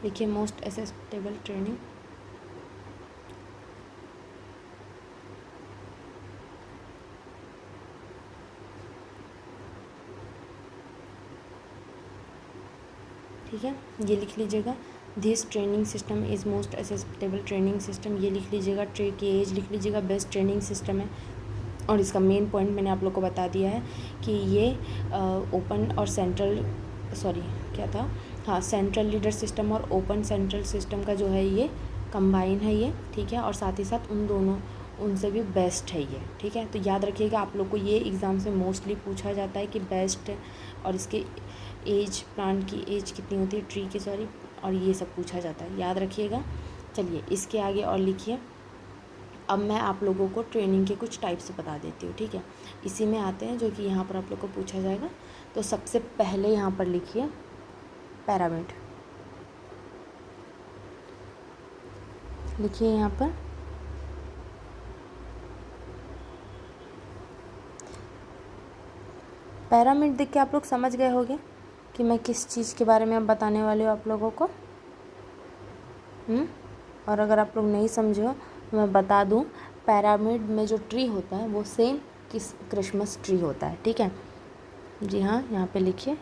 लिखिए मोस्ट असेस्टेबल ट्रेनिंग। ठीक है, ये लिख लीजिएगा this training system is most acceptable training system. ये लिख लीजिएगा, ट्री की एज लिख लीजिएगा, बेस्ट ट्रेनिंग सिस्टम है। और इसका मेन पॉइंट मैंने आप लोग को बता दिया है कि ये ओपन और सेंट्रल सेंट्रल लीडर सिस्टम और ओपन सेंट्रल सिस्टम का जो है ये कंबाइन है ये। ठीक है, और साथ ही साथ उनसे भी बेस्ट है ये। ठीक है, तो याद रखिएगा, आप लोग को ये एग्ज़ाम से मोस्टली पूछा जाता है कि बेस्ट और इसके एज, प्लांट की एज कितनी होती है, ट्री की और ये सब पूछा जाता है, याद रखिएगा। चलिए इसके आगे और लिखिए। अब मैं आप लोगों को ट्रेनिंग के कुछ टाइप्स बता देती हूँ। ठीक है, इसी में आते हैं जो कि यहाँ पर आप लोग को पूछा जाएगा। तो सबसे पहले यहाँ पर लिखिए पैरामिड। लिखिए यहाँ पर पैरामिड। देख के आप लोग समझ गए होंगे कि मैं किस चीज़ के बारे में अब बताने वाली हूँ आप लोगों को। और अगर आप लोग नहीं समझे हो तो मैं बता दूँ, पैरामिड में जो ट्री होता है वो सेम क्रिसमस ट्री होता है। ठीक है, जी हाँ, यहाँ पे लिखिए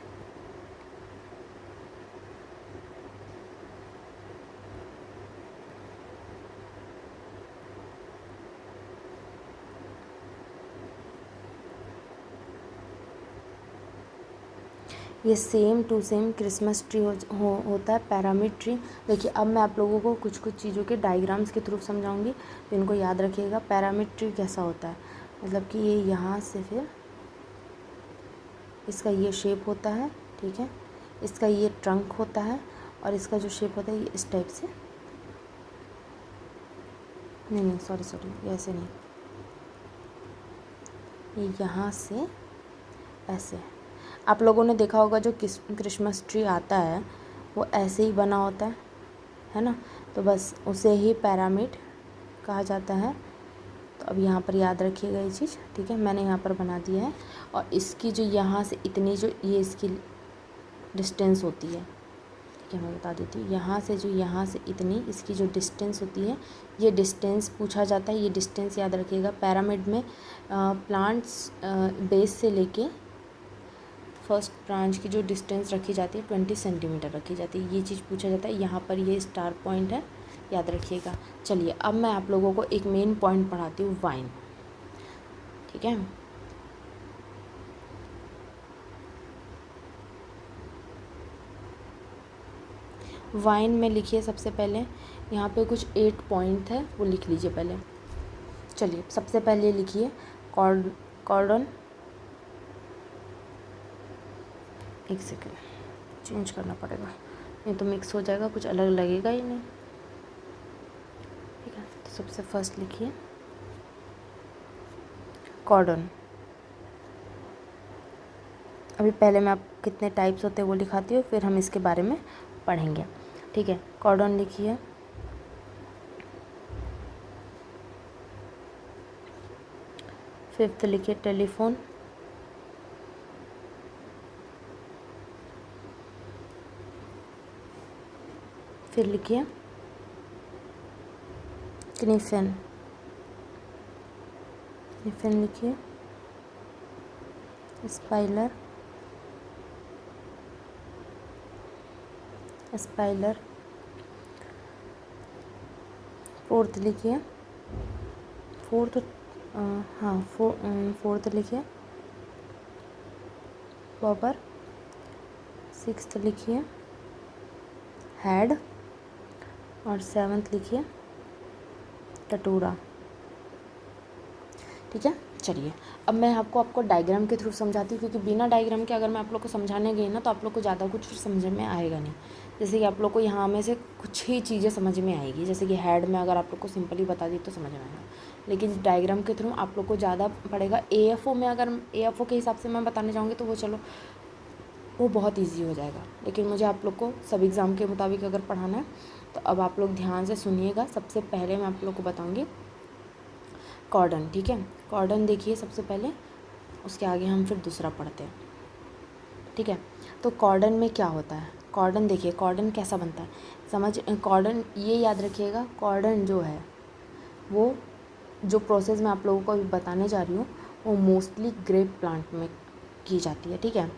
ये same to same Christmas tree होता है पैरामिड ट्री। देखिए अब मैं आप लोगों को कुछ चीज़ों के डायग्राम्स के थ्रू समझाऊंगी, तो इनको याद रखिएगा। पैरामिड ट्री कैसा होता है, मतलब कि ये यहाँ से फिर इसका ये शेप होता है। ठीक है, इसका ये ट्रंक होता है और इसका जो शेप होता है ये इस टाइप से, नहीं सॉरी ये ऐसे नहीं, ये यहाँ से ऐसे। आप लोगों ने देखा होगा जो क्रिसमस ट्री आता है वो ऐसे ही बना होता है ना, तो बस उसे ही पिरामिड कहा जाता है। तो अब यहाँ पर याद रखिएगा ये चीज़, ठीक है। मैंने यहाँ पर बना दिया है, और इसकी जो यहाँ से इतनी जो ये इसकी डिस्टेंस होती है, ठीक है, मैं बता देती हूँ। यहाँ से जो यहाँ से इतनी इसकी जो डिस्टेंस होती है, ये डिस्टेंस पूछा जाता है। ये डिस्टेंस याद रखिएगा। पिरामिड में प्लांट्स बेस से लेके फर्स्ट ब्रांच की जो डिस्टेंस रखी जाती है 20 सेंटीमीटर रखी जाती है। ये चीज़ पूछा जाता है। यहाँ पर ये स्टार पॉइंट है, याद रखिएगा। चलिए अब मैं आप लोगों को एक मेन पॉइंट पढ़ाती हूँ, वाइन, ठीक है। वाइन में लिखिए सबसे पहले, यहाँ पे कुछ 8 पॉइंट है, वो लिख लीजिए पहले। चलिए सबसे पहले लिखिए कॉर्डन। एक सेकेंड, चेंज करना पड़ेगा, नहीं तो मिक्स हो जाएगा, कुछ अलग लगेगा ही नहीं, ठीक है। तो सबसे फर्स्ट लिखिए कॉर्डन। अभी पहले मैं आप कितने टाइप्स होते हैं वो दिखाती हूँ, फिर हम इसके बारे में पढ़ेंगे, ठीक है। कॉर्डन लिखिए। फिफ्थ लिखिए टेलीफोन। फिर लिखिए क्निफिन। क्निफिन लिखिए। स्पाइलर। स्पाइलर। फोर्थ लिखिए, फोर्थ, हाँ फोर्थ लिखिए बॉबर। सिक्स्थ लिखिए हेड, और सेवन्थ लिखिए टटूरा, ठीक है। चलिए अब मैं आपको डायग्राम के थ्रू समझाती हूँ, क्योंकि बिना डायग्राम के अगर मैं आप लोग को समझाने गई ना तो आप लोग को ज़्यादा कुछ समझ में आएगा नहीं। जैसे कि आप लोग को यहाँ में से कुछ ही चीज़ें समझ में आएगी, जैसे कि हेड में अगर आप लोग को सिंपली बता दी तो समझ में आएगा, लेकिन डायग्राम के थ्रू आप लोग को ज़्यादा पड़ेगा। AFO में अगर AFO के हिसाब से मैं बताने जाऊँगी तो वो चलो वो बहुत ईजी हो जाएगा, लेकिन मुझे आप लोग को सब एग्ज़ाम के मुताबिक अगर पढ़ाना है तो अब आप लोग ध्यान से सुनिएगा। सबसे पहले मैं आप लोग को बताऊँगी कॉर्डन, ठीक है। कॉर्डन देखिए सबसे पहले, उसके आगे हम फिर दूसरा पढ़ते हैं, ठीक है। तो कॉर्डन में क्या होता है, कॉर्डन देखिए, कॉर्डन कैसा बनता है कॉर्डन ये याद रखिएगा। कॉर्डन जो है वो जो प्रोसेस मैं आप लोगों को अभी बताने जा रही हूँ वो मोस्टली ग्रेप प्लांट में की जाती है, ठीक है।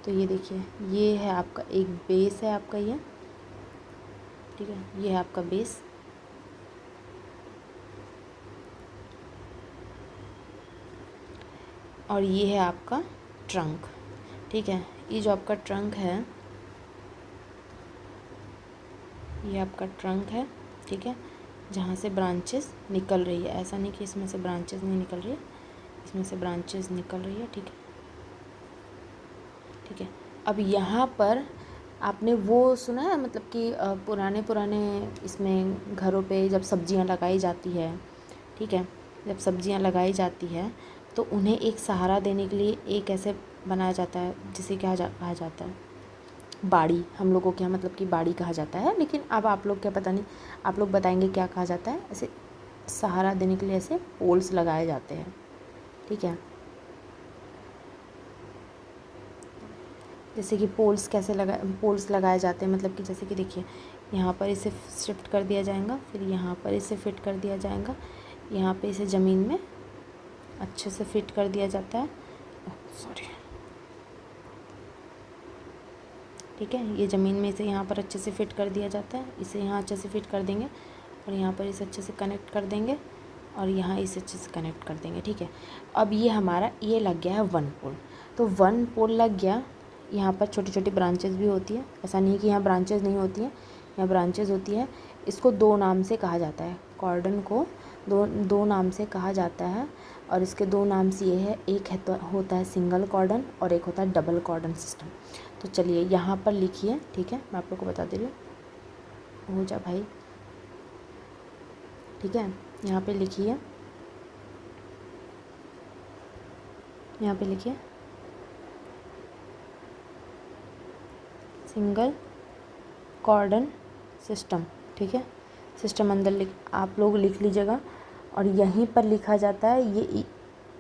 तो ये देखिए, ये है आपका एक बेस है आपका ये, ठीक है, ये है आपका बेस। और ये है आपका ट्रंक, ठीक है। ये जो आपका ट्रंक है, ये आपका ट्रंक है, ठीक है, जहाँ से ब्रांचेस निकल रही है। ऐसा नहीं कि इसमें से ब्रांचेस नहीं निकल रही है, इसमें से ब्रांचेस निकल रही है, ठीक है, ठीक है। अब यहाँ पर आपने वो सुना है, मतलब कि पुराने इसमें घरों पे जब सब्जियाँ लगाई जाती है, ठीक है, जब सब्जियाँ लगाई जाती है तो उन्हें एक सहारा देने के लिए एक ऐसे बनाया जाता है जिसे कहा जाता है बाड़ी। हम लोगों के यहाँ मतलब कि बाड़ी कहा जाता है, लेकिन अब आप लोग क्या पता नहीं, आप लोग बताएंगे क्या कहा जाता है। ऐसे सहारा देने के लिए ऐसे पोल्स लगाए जाते हैं, ठीक है। जैसे कि पोल्स लगाए जाते हैं, मतलब कि जैसे कि देखिए यहाँ पर इसे शिफ्ट कर दिया जाएगा, फिर यहाँ पर इसे फिट कर दिया जाएगा, यहाँ पे इसे ज़मीन में अच्छे से फिट कर दिया जाता है, सॉरी, ठीक है। ये ज़मीन में इसे यहाँ पर अच्छे से फिट कर दिया जाता है, इसे यहाँ अच्छे से फिट कर देंगे, और यहाँ पर इसे अच्छे से कनेक्ट कर देंगे, और यहाँ इसे अच्छे से कनेक्ट कर देंगे, ठीक है। अब ये हमारा ये लग गया है 1 पोल। तो 1 पोल लग गया, यहाँ पर छोटी छोटी ब्रांचेस भी होती है, ऐसा नहीं कि यहाँ ब्रांचेस नहीं होती हैं, यहाँ ब्रांचेस होती है। इसको 2 नाम से कहा जाता है, कॉर्डन को दो नाम से कहा जाता है, और इसके 2 नाम से ये है, एक है तो होता है सिंगल कॉर्डन और एक होता है डबल कॉर्डन सिस्टम। तो चलिए यहाँ पर लिखिए, ठीक है, मैं आप लोग को बता दे रही हूँ, हो जा भाई, ठीक है। यहाँ पे लिखिए यहाँ पे लिखिए सिंगल कॉर्डन सिस्टम, ठीक है। सिस्टम अंदर आप लोग लिख लीजिएगा। और यहीं पर लिखा जाता है ये,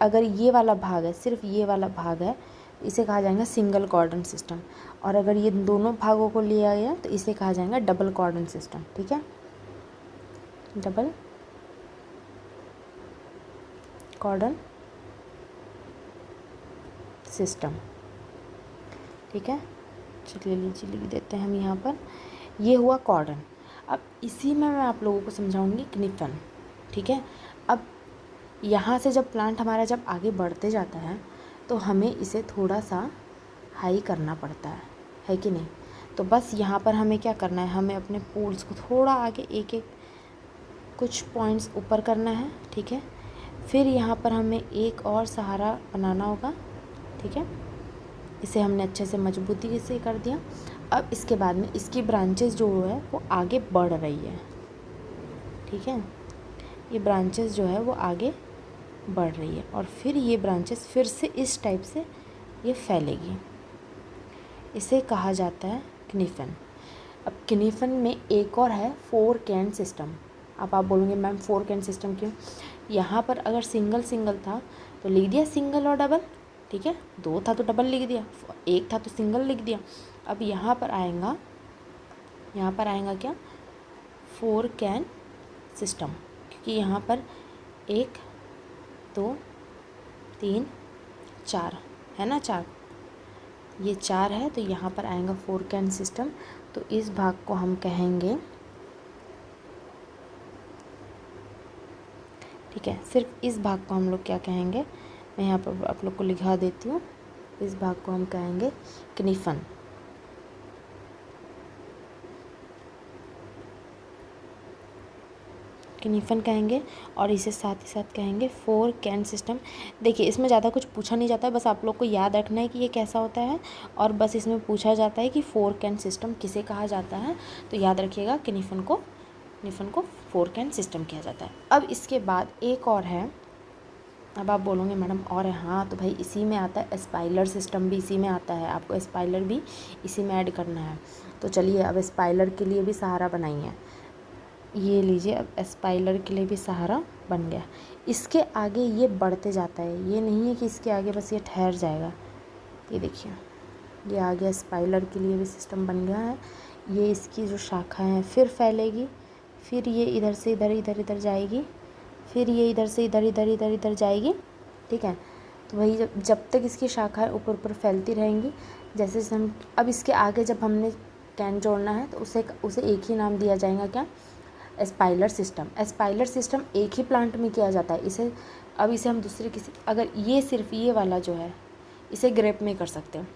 अगर ये वाला भाग है, सिर्फ ये वाला भाग है, इसे कहा जाएगा सिंगल कॉर्डन सिस्टम। और अगर ये दोनों भागों को लिया गया तो इसे कहा जाएगा डबल कॉर्डन सिस्टम, ठीक है। डबल कॉर्डन सिस्टम, ठीक है। चलिए लीजिए, लिख देते हैं हम यहाँ पर। ये हुआ कॉर्डन। अब इसी में मैं आप लोगों को समझाऊंगी क्निफन, ठीक है। अब यहाँ से जब प्लांट हमारा जब आगे बढ़ते जाता है तो हमें इसे थोड़ा सा हाई करना पड़ता है कि नहीं। तो बस यहाँ पर हमें क्या करना है, हमें अपने पोल्स को थोड़ा आगे एक एक कुछ पॉइंट्स ऊपर करना है, ठीक है। फिर यहाँ पर हमें एक और सहारा बनाना होगा, ठीक है। इसे हमने अच्छे से मजबूती से कर दिया। अब इसके बाद में इसकी ब्रांचेस जो है वो आगे बढ़ रही है, ठीक है। ये ब्रांचेस जो है वो आगे बढ़ रही है और फिर ये ब्रांचेस फिर से इस टाइप से ये फैलेगी। इसे कहा जाता है क्निफन। अब क्निफन में एक और है 4 कैन सिस्टम। अब आप बोलोगे मैम 4 कैन सिस्टम क्यों? यहाँ पर अगर सिंगल सिंगल था तो लिख दिया सिंगल और डबल, ठीक है। 2 था तो डबल लिख दिया, 1 था तो सिंगल लिख दिया। अब यहाँ पर आएगा क्या, 4 कैन सिस्टम, क्योंकि यहाँ पर 1 2 3 4 है ना, 4, ये 4 है। तो यहाँ पर आएगा 4 कैन सिस्टम। तो इस भाग को हम कहेंगे, ठीक है, सिर्फ इस भाग को हम लोग क्या कहेंगे, मैं यहाँ पर आप लोग को लिखा देती हूँ। इस भाग को हम कहेंगे क्निफन, क्निफन कहेंगे। और इसे साथ ही साथ कहेंगे 4 कैन सिस्टम। देखिए इसमें ज़्यादा कुछ पूछा नहीं जाता है, बस आप लोग को याद रखना है कि ये कैसा होता है। और बस इसमें पूछा जाता है कि 4 कैन सिस्टम किसे कहा जाता है। तो याद रखिएगा क्निफन को 4 कैन सिस्टम किया जाता है। अब इसके बाद एक और है। अब आप बोलोगे मैडम और है, हाँ तो भाई इसी में आता है स्पाइलर सिस्टम, भी इसी में आता है। आपको स्पाइलर भी इसी में ऐड करना है। तो चलिए अब स्पाइलर के लिए भी सहारा बनाइए। ये लीजिए, अब स्पाइलर के लिए भी सहारा बन गया। इसके आगे ये बढ़ते जाता है, ये नहीं है कि इसके आगे बस ये ठहर जाएगा। ये देखिए ये आ गया, स्पाइलर के लिए भी सिस्टम बन गया है। ये इसकी जो शाखा है फिर फैलेगी, फिर ये इधर से इधर इधर इधर जाएगी, फिर ये इधर से इधर इधर इधर इधर जाएगी, ठीक है। तो वही जब तक इसकी शाखाएं ऊपर ऊपर फैलती रहेंगी। जैसे हम अब इसके आगे जब हमने कैन जोड़ना है तो उसे एक ही नाम दिया जाएगा, क्या, स्पाइलर सिस्टम। स्पाइलर सिस्टम एक ही प्लांट में किया जाता है। इसे हम दूसरे किसी, अगर ये सिर्फ ये वाला जो है इसे ग्रेप में कर सकते हैं,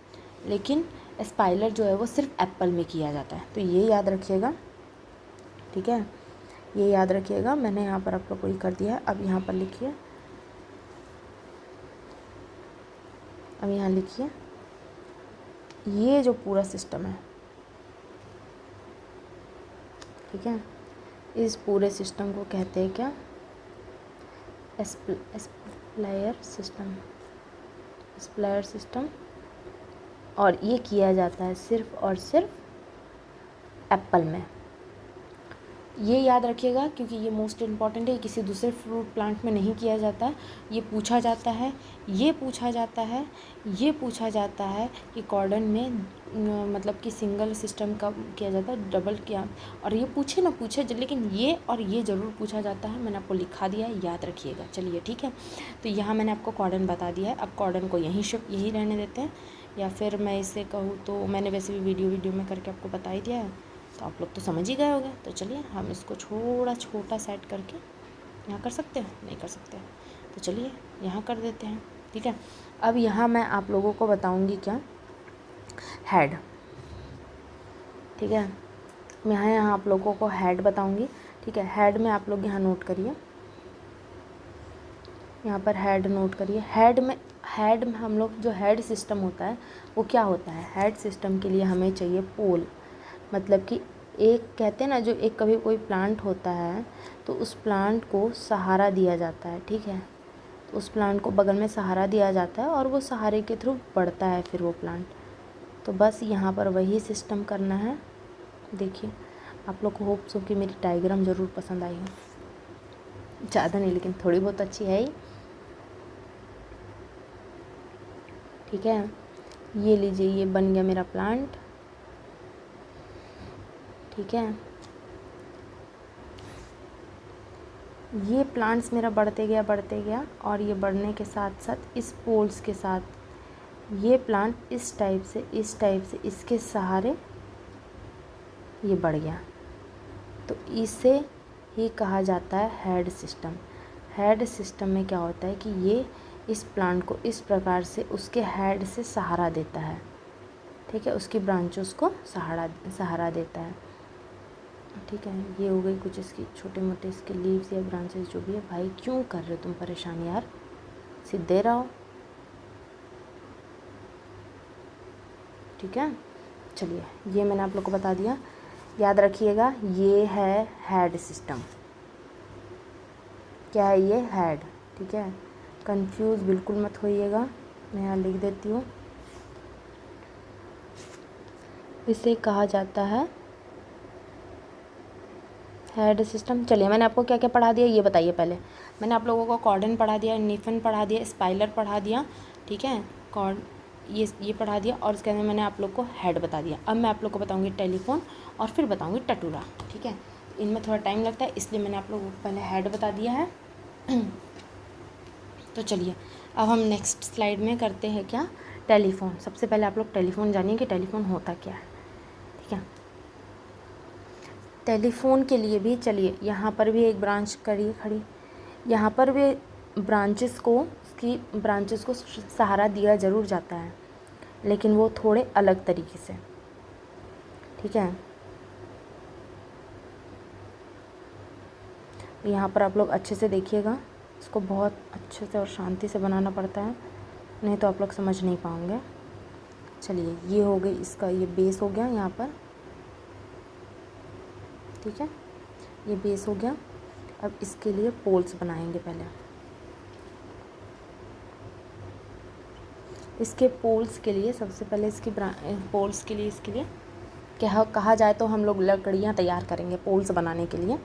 लेकिन स्पाइलर जो है वो सिर्फ एप्पल में किया जाता है। तो ये याद रखिएगा, ठीक है, ये याद रखिएगा। मैंने यहाँ पर आप लोग को ये कर दिया है। अब यहाँ पर लिखिए, अब यहाँ लिखिए ये जो पूरा सिस्टम है, ठीक है, इस पूरे सिस्टम को कहते हैं क्या, स्प्लायर सिस्टम, स्प्लायर सिस्टम। और ये किया जाता है सिर्फ और सिर्फ एप्पल में। ये याद रखिएगा क्योंकि ये मोस्ट इम्पॉर्टेंट है। किसी दूसरे फ्रूट प्लांट में नहीं किया जाता है। ये पूछा जाता है, ये पूछा जाता है, ये पूछा जाता है कि कॉर्डन में मतलब कि सिंगल सिस्टम कब किया जाता है, डबल क्या, और ये पूछे ना पूछे, लेकिन ये और ये ज़रूर पूछा जाता है। मैंने आपको लिखा दिया है, याद रखिएगा। चलिए ठीक है, तो यहाँ मैंने आपको कॉर्डन बता दिया है। अब कॉर्डन को यहीं रहने देते हैं, या फिर मैं इसे कहूँ तो मैंने वैसे भी वीडियो में करके आपको बता ही दिया है, तो आप लोग तो समझ ही गए होंगे। तो चलिए हम इसको थोड़ा छोटा सेट करके यहाँ कर सकते हैं, नहीं कर सकते, तो चलिए यहाँ कर देते हैं, ठीक है। अब यहाँ मैं आप लोगों को बताऊँगी क्या, हेड, ठीक है। मैं यहाँ आप लोगों को हेड बताऊँगी, ठीक है। हेड में आप लोग यहाँ नोट करिए, यहाँ पर हेड नोट करिए। हेड में हम लोग जो हेड सिस्टम होता है वो क्या होता है, हेड सिस्टम के लिए हमें चाहिए पोल। मतलब कि एक कहते हैं ना, जो एक कभी कोई प्लांट होता है तो उस प्लांट को सहारा दिया जाता है, ठीक है। उस प्लांट को बगल में सहारा दिया जाता है और वो सहारे के थ्रू बढ़ता है फिर वो प्लांट। तो बस यहाँ पर वही सिस्टम करना है। देखिए, आप लोग को होप्स हो कि मेरी डायग्राम ज़रूर पसंद आई हो। ज़्यादा नहीं लेकिन थोड़ी बहुत अच्छी है ही। ठीक है, ये लीजिए, ये बन गया मेरा प्लांट। ठीक है, ये प्लांट्स मेरा बढ़ते गया और ये बढ़ने के साथ साथ इस पोल्स के साथ ये प्लांट इस टाइप से इसके सहारे ये बढ़ गया। तो इसे ही कहा जाता है हेड सिस्टम। हेड सिस्टम में क्या होता है कि ये इस प्लांट को इस प्रकार से उसके हेड से सहारा देता है। ठीक है, उसकी ब्रांचेस को सहारा देता है। ठीक है, ये हो गई कुछ इसकी छोटे मोटे इसके लीव्स या ब्रांचेस जो भी है। भाई क्यों कर रहे हो तुम परेशान यार, सीधे रहो। ठीक है, चलिए ये मैंने आप लोग को बता दिया। याद रखिएगा, ये है हेड सिस्टम। क्या है ये? हेड। ठीक है, कंफ्यूज बिल्कुल मत होइएगा, मैं यहाँ लिख देती हूँ। इसे कहा जाता है हेड सिस्टम। चलिए, मैंने आपको क्या क्या पढ़ा दिया ये बताइए पहले। मैंने आप लोगों को कॉर्डन पढ़ा दिया, निफन पढ़ा दिया, स्पाइलर पढ़ा दिया। ठीक है, ये पढ़ा दिया और उसके अंदर मैंने आप लोग को हेड बता दिया। अब मैं आप लोग को बताऊंगी टेलीफोन और फिर बताऊंगी टटूरा। ठीक है, इनमें थोड़ा टाइम लगता है इसलिए मैंने आप लोगों को पहले हेड बता दिया है। तो चलिए अब हम नेक्स्ट स्लाइड में करते हैं क्या, टेलीफोन। सबसे पहले आप लोग टेलीफोन जानिए कि टेलीफोन होता क्या है। ठीक है, टेलीफोन के लिए भी चलिए यहाँ पर भी एक ब्रांच करिए खड़ी। यहाँ पर भी ब्रांचेस को सहारा दिया ज़रूर जाता है, लेकिन वो थोड़े अलग तरीके से। ठीक है, यहाँ पर आप लोग अच्छे से देखिएगा, इसको बहुत अच्छे से और शांति से बनाना पड़ता है, नहीं तो आप लोग समझ नहीं पाओगे। चलिए, ये हो गई इसका, ये बेस हो गया यहाँ पर। ठीक है, ये बेस हो गया। अब इसके लिए पोल्स बनाएंगे पहले। इसके पोल्स के लिए सबसे पहले पोल्स के लिए इसके लिए क्या कहा जाए तो हम लोग लकड़ियाँ तैयार करेंगे पोल्स बनाने के लिए।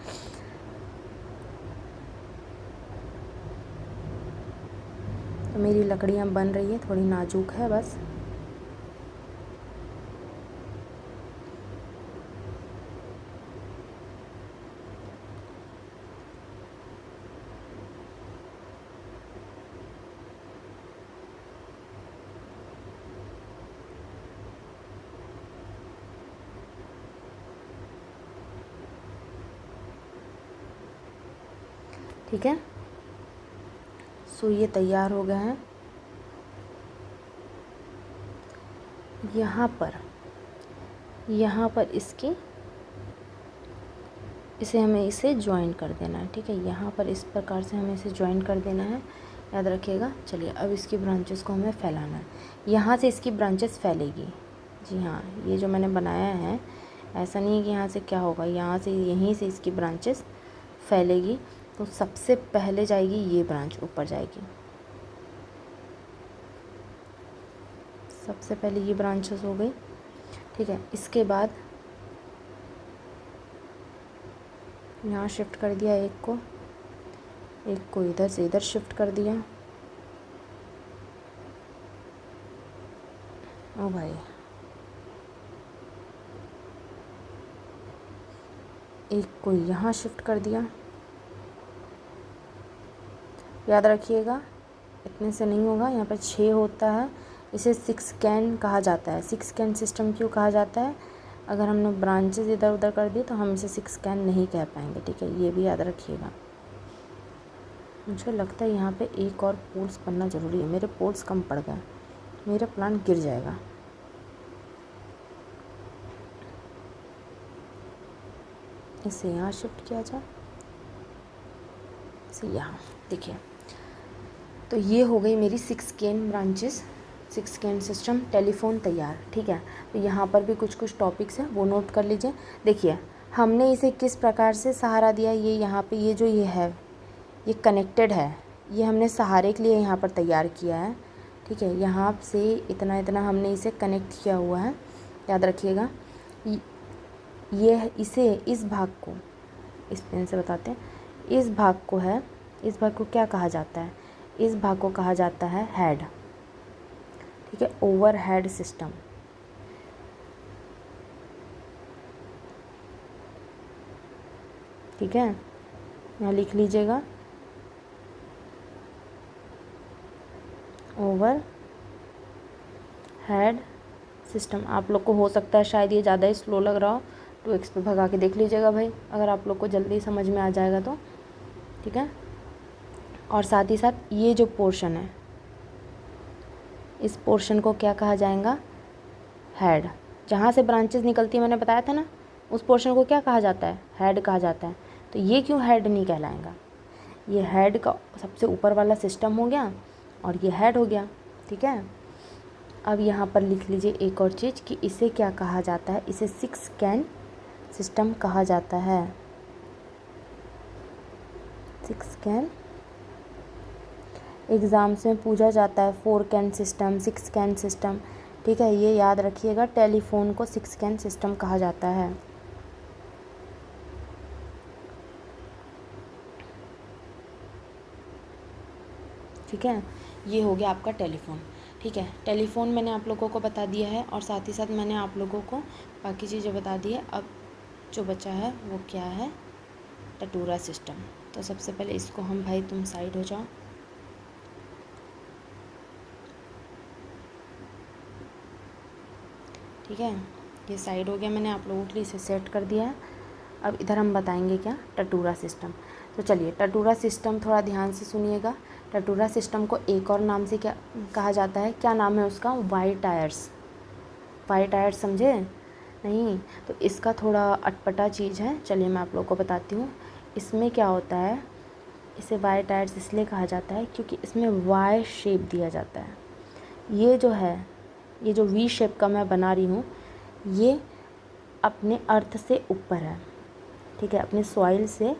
तो मेरी लकड़ियाँ बन रही है, थोड़ी नाजुक है बस। ठीक है, सो ये तैयार हो गया है। यहाँ पर इसे ज्वाइन कर देना है। ठीक है, यहाँ पर इस प्रकार से हमें इसे ज्वाइन कर देना है, याद रखिएगा। चलिए, अब इसकी ब्रांचेस को हमें फैलाना है। यहाँ से इसकी ब्रांचेस फैलेगी। जी हाँ, ये जो मैंने बनाया है ऐसा नहीं है कि यहाँ से क्या होगा, यहाँ से यहीं से इसकी ब्रांचेस फैलेगी। तो सबसे पहले जाएगी ये ब्रांच, ऊपर जाएगी। सबसे पहले ये ब्रांचेस हो गई। ठीक है, इसके बाद यहाँ शिफ्ट कर दिया एक को इधर से इधर शिफ्ट कर दिया। ओ भाई, एक को यहाँ शिफ्ट कर दिया। याद रखिएगा, इतने से नहीं होगा, यहाँ पर 6 होता है। इसे 6 कैन कहा जाता है। 6 कैन सिस्टम क्यों कहा जाता है? अगर हमने ब्रांचेस इधर उधर कर दिए तो हम इसे 6 कैन नहीं कह पाएंगे। ठीक है, ये भी याद रखिएगा। मुझे लगता है यहाँ पे एक और पोल्स बनना ज़रूरी है। मेरे पोल्स कम पड़ गए, मेरा प्लान गिर जाएगा। इसे यहाँ शिफ्ट किया जाए, इसे यहाँ। देखिए, तो ये हो गई मेरी 6 can branches, 6 can system telephone तैयार। ठीक है, तो यहाँ पर भी कुछ टॉपिक्स हैं, वो नोट कर लीजिए। देखिए, हमने इसे किस प्रकार से सहारा दिया। ये यहाँ पे ये जो ये है, ये कनेक्टेड है। ये हमने सहारे के लिए यहाँ पर तैयार किया है, ठीक है। यहाँ से इतना इतना हमने इसे कनेक्ट किया हुआ है, याद रखिएगा। ये इसे इस भाग को इस पेन से बताते हैं, इस भाग को क्या कहा जाता है? इस भाग को कहा जाता है हेड, ठीक है, ओवर हेड सिस्टम। ठीक है, यहाँ लिख लीजिएगा ओवर हेड सिस्टम। आप लोग को हो सकता है शायद ये ज़्यादा ही स्लो लग रहा हो, 2x पे भगा के देख लीजिएगा भाई, अगर आप लोग को जल्दी समझ में आ जाएगा तो, ठीक है। और साथ ही साथ ये जो पोर्शन है, इस पोर्शन को क्या कहा जाएगा? हेड। जहाँ से ब्रांचेस निकलती है मैंने बताया था ना, उस पोर्शन को क्या कहा जाता है? हेड कहा जाता है। तो ये क्यों हेड नहीं कहलाएगा? ये हेड का सबसे ऊपर वाला सिस्टम हो गया और ये हेड हो गया, ठीक है। अब यहाँ पर लिख लीजिए एक और चीज़ कि इसे क्या कहा जाता है? इसे 6 कैन सिस्टम कहा जाता है। 6 कैन एग्ज़ाम्स में पूछा जाता है, 4 कैन सिस्टम, 6 कैन सिस्टम, ठीक है। ये याद रखिएगा, टेलीफोन को 6 कैन सिस्टम कहा जाता है। ठीक है, ये हो गया आपका टेलीफोन, ठीक है। टेलीफोन मैंने आप लोगों को बता दिया है और साथ ही साथ मैंने आप लोगों को बाकी चीज़ें बता दी है। अब जो बचा है वो क्या है? टटूरा सिस्टम। तो सबसे पहले इसको हम, भाई तुम साइड हो जाओ, ठीक है, ये साइड हो गया, मैंने आप लोगों के लिए इसे सेट कर दिया है। अब इधर हम बताएंगे क्या? टटूरा सिस्टम। तो चलिए, टटूरा सिस्टम थोड़ा ध्यान से सुनिएगा। टटूरा सिस्टम को एक और नाम से क्या कहा जाता है? क्या नाम है उसका? Y tyres. वाई टायर्स समझे? नहीं, तो इसका थोड़ा अटपटा चीज़ है, चलिए मैं आप लोगों को बताती हूँ। इसमें क्या होता है, इसे वाई टायर्स इसलिए कहा जाता है क्योंकि इसमें वाई शेप दिया जाता है। ये जो है, ये जो वी शेप का मैं बना रही हूँ, ये अपने अर्थ से ऊपर है, ठीक है, अपने सॉइल से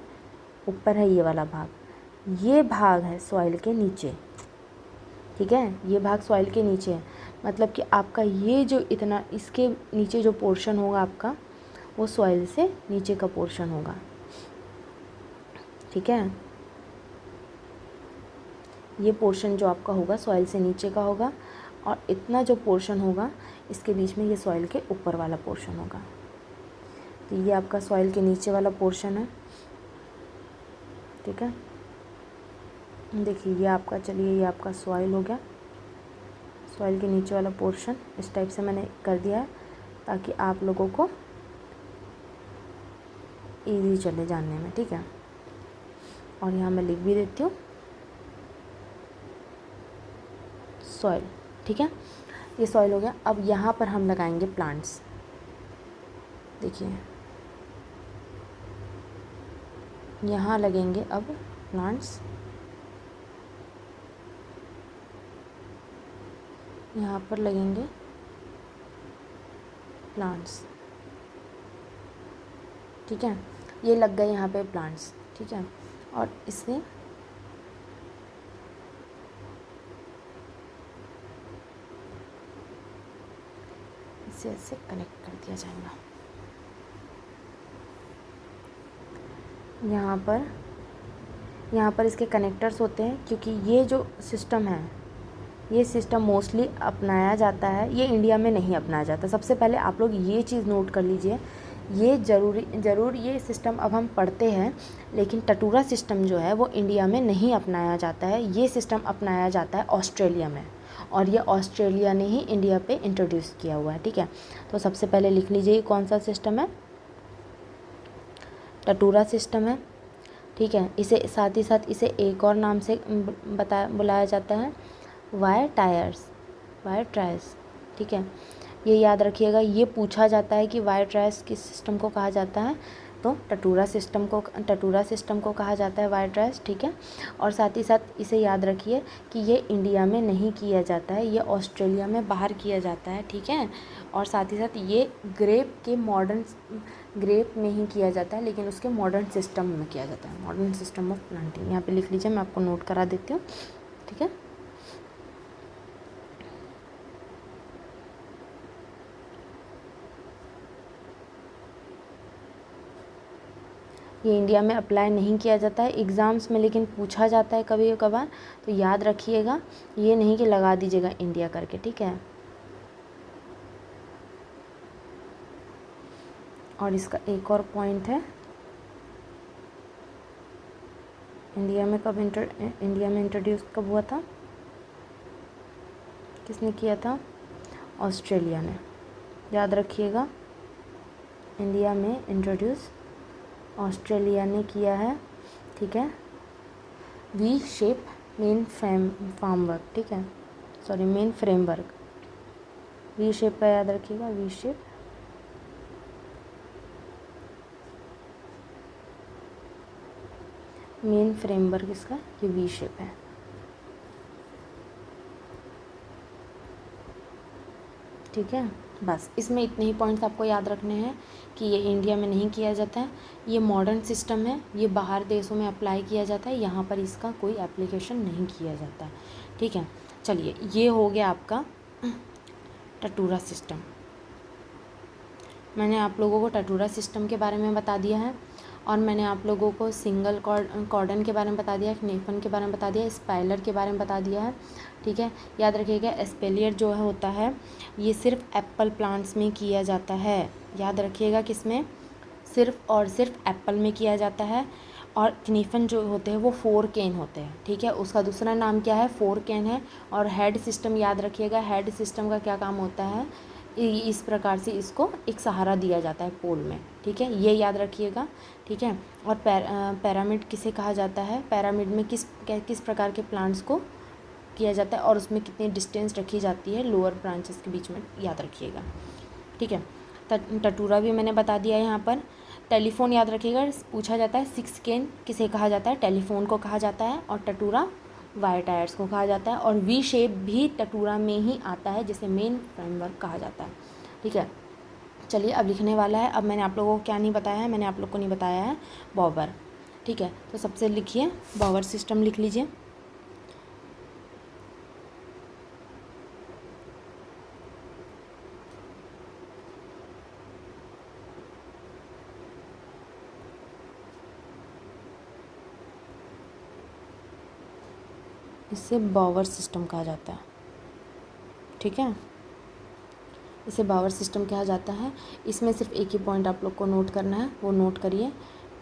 ऊपर है ये वाला भाग। ये भाग है सॉइल के नीचे, ठीक है, ये भाग सॉइल के नीचे है। मतलब कि आपका ये जो इतना, इसके नीचे जो पोर्शन होगा आपका, वो सॉइल से नीचे का पोर्शन होगा, ठीक है। ये पोर्शन जो आपका होगा सॉइल से नीचे का होगा और इतना जो पोर्शन होगा इसके बीच में ये सॉइल के ऊपर वाला पोर्शन होगा। तो ये आपका सॉइल के नीचे वाला पोर्शन है, ठीक है। देखिए ये आपका, चलिए ये आपका सॉइल हो गया, सॉइल के नीचे वाला पोर्शन इस टाइप से मैंने कर दिया है ताकि आप लोगों को इजी चले जानने में, ठीक है। और यहाँ मैं लिख भी देती हूँ सॉइल, ठीक है। ये सॉइल हो गया। अब यहाँ पर हम लगाएंगे प्लांट्स। देखिए यहाँ लगेंगे अब प्लांट्स, यहाँ पर लगेंगे प्लांट्स, ठीक है। ये लग गए यहाँ पे प्लांट्स, ठीक है। और इसे ऐसे कनेक्ट कर दिया जाएगा। यहाँ पर इसके कनेक्टर्स होते हैं, क्योंकि ये जो सिस्टम है, ये सिस्टम मोस्टली अपनाया जाता है, ये इंडिया में नहीं अपनाया जाता। सबसे पहले आप लोग ये चीज़ नोट कर लीजिए, ये ज़रूर ये सिस्टम अब हम पढ़ते हैं, लेकिन टटूरा सिस्टम जो है वो इंडिया में नहीं अपनाया जाता है। ये सिस्टम अपनाया जाता है ऑस्ट्रेलिया में, और ये ऑस्ट्रेलिया ने ही इंडिया पे इंट्रोड्यूस किया हुआ है, ठीक है। तो सबसे पहले लिख लीजिए कौन सा सिस्टम है? टटूरा सिस्टम है, ठीक है। इसे साथ ही साथ इसे एक और नाम से बुलाया जाता है, वायर टायर्स, ठीक है। ये याद रखिएगा, ये पूछा जाता है कि वायर टायर्स किस सिस्टम को कहा जाता है, तो तो टटूरा सिस्टम को कहा जाता है वाइट राइस, ठीक है। और साथ ही साथ इसे याद रखिए कि ये इंडिया में नहीं किया जाता है, ये ऑस्ट्रेलिया में बाहर किया जाता है, ठीक है। और साथ ही साथ ये ग्रेप में ही किया जाता है, लेकिन उसके मॉडर्न सिस्टम में किया जाता है, मॉडर्न सिस्टम ऑफ प्लांटिंग। यहाँ पे लिख लीजिए, मैं आपको नोट करा देती हूँ, ठीक है। ये इंडिया में अप्लाई नहीं किया जाता है एग्ज़ाम्स में, लेकिन पूछा जाता है कभी कभार, तो याद रखिएगा, ये नहीं कि लगा दीजिएगा इंडिया करके, ठीक है। और इसका एक और पॉइंट है, इंडिया में इंट्रोड्यूस कब हुआ था, किसने किया था, ऑस्ट्रेलिया ने। याद रखिएगा, इंडिया में इंट्रोड्यूस ऑस्ट्रेलिया ने किया है, ठीक है। वी शेप मेन फ्रेमवर्क, ठीक है, sorry main framework, V shape का याद रखिएगा, वी शेप। मेन फ्रेमवर्क इसका ये वी शेप है, ठीक है। बस इसमें इतने ही पॉइंट्स आपको याद रखने हैं कि ये इंडिया में नहीं किया जाता है, ये मॉडर्न सिस्टम है, ये बाहर देशों में अप्लाई किया जाता है, यहाँ पर इसका कोई एप्लीकेशन नहीं किया जाता है, ठीक है। चलिए, ये हो गया आपका टटूरा सिस्टम। मैंने आप लोगों को टटूरा सिस्टम के बारे में बता दिया है, और मैंने आप लोगों को सिंगल कॉर्डन के बारे में बता दिया है, क्नेफन के बारे में बता दिया है, स्पाइलर के बारे में बता दिया है, ठीक है। याद रखिएगा, एस्पेलियर जो है होता है, ये सिर्फ एप्पल प्लांट्स में किया जाता है। याद रखिएगा, किसमें, सिर्फ और सिर्फ एप्पल में किया जाता है। और क्नीफन जो होते हैं वो 4 केन होते हैं, ठीक है। उसका दूसरा नाम क्या है, 4 केन है। और हेड सिस्टम याद रखिएगा, हेड सिस्टम का क्या काम होता है, इस प्रकार से इसको एक सहारा दिया जाता है पोल में, ठीक है, ये याद रखिएगा, ठीक है। और पैरामिड किसे कहा जाता है, पैरामिड में किस प्रकार के प्लांट्स को किया जाता है, और उसमें कितनी डिस्टेंस रखी जाती है लोअर ब्रांचेस के बीच में, याद रखिएगा, ठीक है। टटूरा भी मैंने बता दिया यहाँ पर। टेलीफोन याद रखिएगा, पूछा जाता है 6 केन किसे कहा जाता है, टेलीफोन को कहा जाता है, और टटूरा वायर टायर्स को कहा जाता है। और वी शेप भी टटूरा में ही आता है, जिसे मेन फ्रेमवर्क कहा जाता है, ठीक है। चलिए, अब लिखने वाला है। अब मैंने आप लोगों को क्या नहीं बताया है, मैंने आप लोग को नहीं बताया है बॉबर, ठीक है। तो सबसे लिखिए, बॉबर सिस्टम लिख लीजिए। इसे बॉवर सिस्टम कहा जाता है, ठीक है, इसे बॉवर सिस्टम कहा जाता है। इसमें सिर्फ एक ही पॉइंट आप लोग को नोट करना है, वो नोट करिए,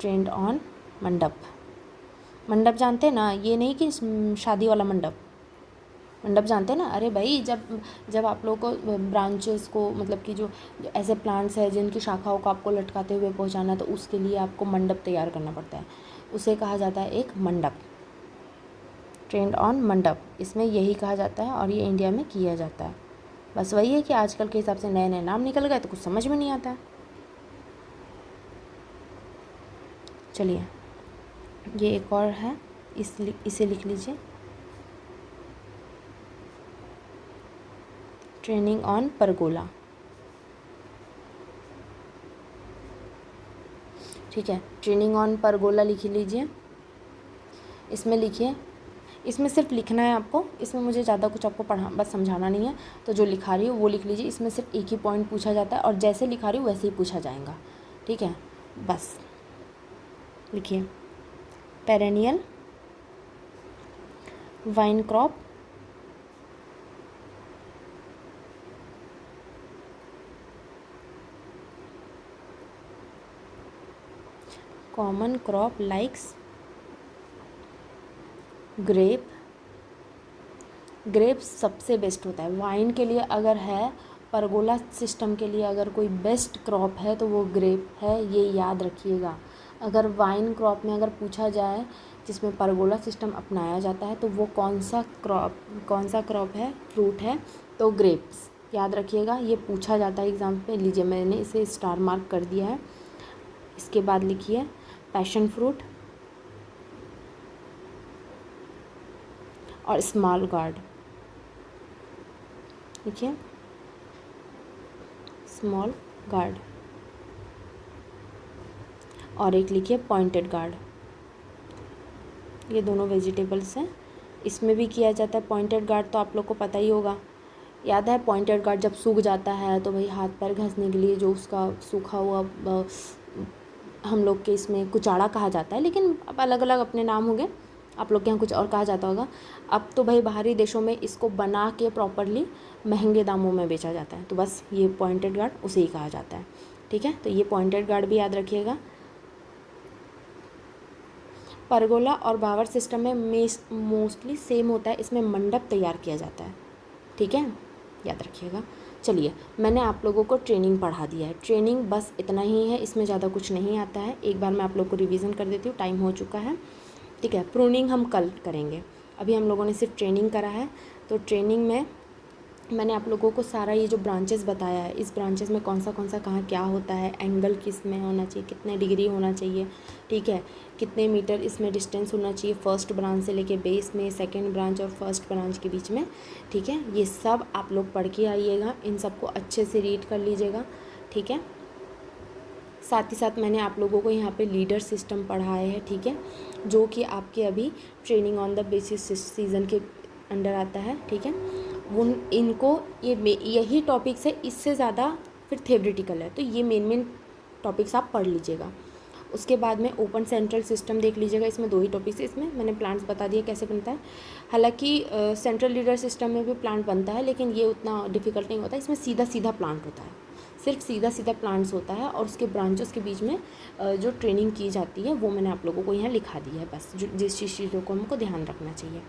ट्रेंड ऑन मंडप। मंडप जानते हैं ना, ये नहीं कि शादी वाला मंडप, मंडप जानते हैं ना। अरे भाई, जब आप लोग को ब्रांचेस को, मतलब कि जो ऐसे प्लांट्स है जिनकी शाखाओं को आपको लटकाते हुए पहुंचाना है, तो उसके लिए आपको मंडप तैयार करना पड़ता है, उसे कहा जाता है एक मंडप, ट्रेंड ऑन मंडप, इसमें यही कहा जाता है। और ये इंडिया में किया जाता है। बस वही है कि आजकल के हिसाब से नए नए नाम निकल गए, तो कुछ समझ में नहीं आता है। चलिए, ये एक और है, इसे लिख लीजिए, ट्रेनिंग ऑन परगोला, ठीक है। ट्रेनिंग ऑन परगोला लिख लीजिए। इसमें लिखिए, इसमें सिर्फ लिखना है आपको, इसमें मुझे ज़्यादा कुछ आपको बस समझाना नहीं है, तो जो लिखा रही हूँ वो लिख लीजिए। इसमें सिर्फ एक ही पॉइंट पूछा जाता है, और जैसे लिखा रही हूँ वैसे ही पूछा जाएगा, ठीक है। बस लिखिए, perennial vine crop, common crop likes grape सबसे बेस्ट होता है वाइन के लिए। अगर है परगोला सिस्टम के लिए अगर कोई बेस्ट क्रॉप है तो वो ग्रेप है, ये याद रखिएगा। अगर वाइन क्रॉप में अगर पूछा जाए जिसमें परगोला सिस्टम अपनाया जाता है, तो वो कौन सा क्रॉप है, फ्रूट है, तो ग्रेप्स, याद रखिएगा। ये पूछा जाता है एग्ज़ाम पे। लीजिए, मैंने इसे स्टार मार्क कर दिया है, इसके बाद लिखिए पैशन फ्रूट और स्मॉल गार्ड, लिखिए स्मॉल गार्ड, और एक लिखिए पॉइंटेड गार्ड। ये दोनों वेजिटेबल्स हैं, इसमें भी किया जाता है पॉइंटेड गार्ड, तो आप लोग को पता ही होगा, याद है पॉइंटेड गार्ड जब सूख जाता है तो भाई हाथ पैर घसने के लिए जो उसका सूखा हुआ हम लोग के इसमें कुचाड़ा कहा जाता है, लेकिन अब अलग अलग अपने नाम हो गए, आप लोग के यहाँ कुछ और कहा जाता होगा। अब तो भाई बाहरी देशों में इसको बना के प्रॉपरली महंगे दामों में बेचा जाता है, तो बस ये पॉइंटेड गार्ड उसे ही कहा जाता है, ठीक है। तो ये पॉइंटेड गार्ड भी याद रखिएगा। परगोला और बावर सिस्टम में मोस्टली सेम होता है, इसमें मंडप तैयार किया जाता है, ठीक है, याद रखिएगा। चलिए मैंने आप लोगों को ट्रेनिंग पढ़ा दिया है, ट्रेनिंग बस इतना ही है, इसमें ज़्यादा कुछ नहीं आता है। एक बार मैं आप लोग को रिवीजन कर देती हूँ, टाइम हो चुका है, ठीक है। प्रूनिंग हम कल करेंगे, अभी हम लोगों ने सिर्फ ट्रेनिंग करा है। तो ट्रेनिंग में मैंने आप लोगों को सारा ये जो ब्रांचेस बताया है, इस ब्रांचेस में कौन सा कहाँ क्या होता है, एंगल किस में होना चाहिए, कितने डिग्री होना चाहिए, ठीक है, कितने मीटर इसमें डिस्टेंस होना चाहिए फर्स्ट ब्रांच से लेके बेस में, सेकंड ब्रांच और फर्स्ट ब्रांच के बीच में, ठीक है। ये सब आप लोग पढ़ के आइएगा, इन सबको अच्छे से रीड कर लीजिएगा, ठीक है। साथ ही साथ मैंने आप लोगों को यहाँ पे लीडर सिस्टम पढ़ाया है, ठीक है, जो कि आपके अभी training on the basis season के अंडर आता है, ठीक है। उन इनको यही टॉपिक्स है, इससे ज़्यादा फिर थ्योरेटिकल है, तो ये मेन टॉपिक्स आप पढ़ लीजिएगा। उसके बाद में ओपन सेंट्रल सिस्टम देख लीजिएगा, इसमें 2 ही टॉपिक्स है, इसमें मैंने प्लांट्स बता दिया कैसे बनता है। हालांकि सेंट्रल लीडर सिस्टम में भी प्लांट बनता है, लेकिन ये उतना डिफ़िकल्ट नहीं होता, इसमें सीधा प्लांट होता है, सिर्फ सीधा प्लांट्स होता है, और उसके ब्रांचेस के बीच में जो ट्रेनिंग की जाती है वो मैंने आप लोगों को यहाँ लिखा दी है, बस जिस चीज़ों को हमको ध्यान रखना चाहिए,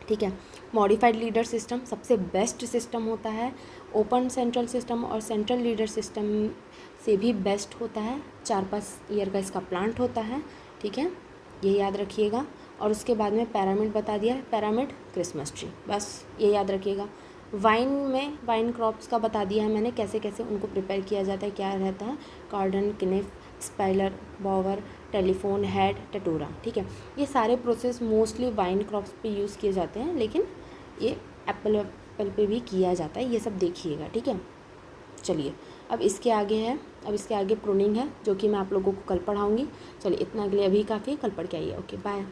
ठीक है। मॉडिफाइड लीडर सिस्टम सबसे बेस्ट सिस्टम होता है, ओपन सेंट्रल सिस्टम और सेंट्रल लीडर सिस्टम से भी बेस्ट होता है, 4-5 ईयर का इसका प्लांट होता है, ठीक है, ये याद रखिएगा। और उसके बाद में पैरामिड बता दिया है, पैरामिड क्रिसमस ट्री, बस ये याद रखिएगा। वाइन में वाइन क्रॉप्स का बता दिया है मैंने, कैसे कैसे उनको प्रिपेयर किया जाता है, क्या रहता है, कार्डन, किनेफ, स्पाइलर, बॉवर, टेलीफोन, हेड, टटोरा, ठीक है। ये सारे प्रोसेस मोस्टली वाइन क्रॉप्स पे यूज़ किए जाते हैं, लेकिन ये एप्पल पे भी किया जाता है, ये सब देखिएगा, ठीक है। चलिए अब इसके आगे प्रूनिंग है, जो कि मैं आप लोगों को कल पढ़ाऊँगी। चलिए इतना के लिए अभी काफ़ी है, कल पढ़ के आइए, ओके बाय।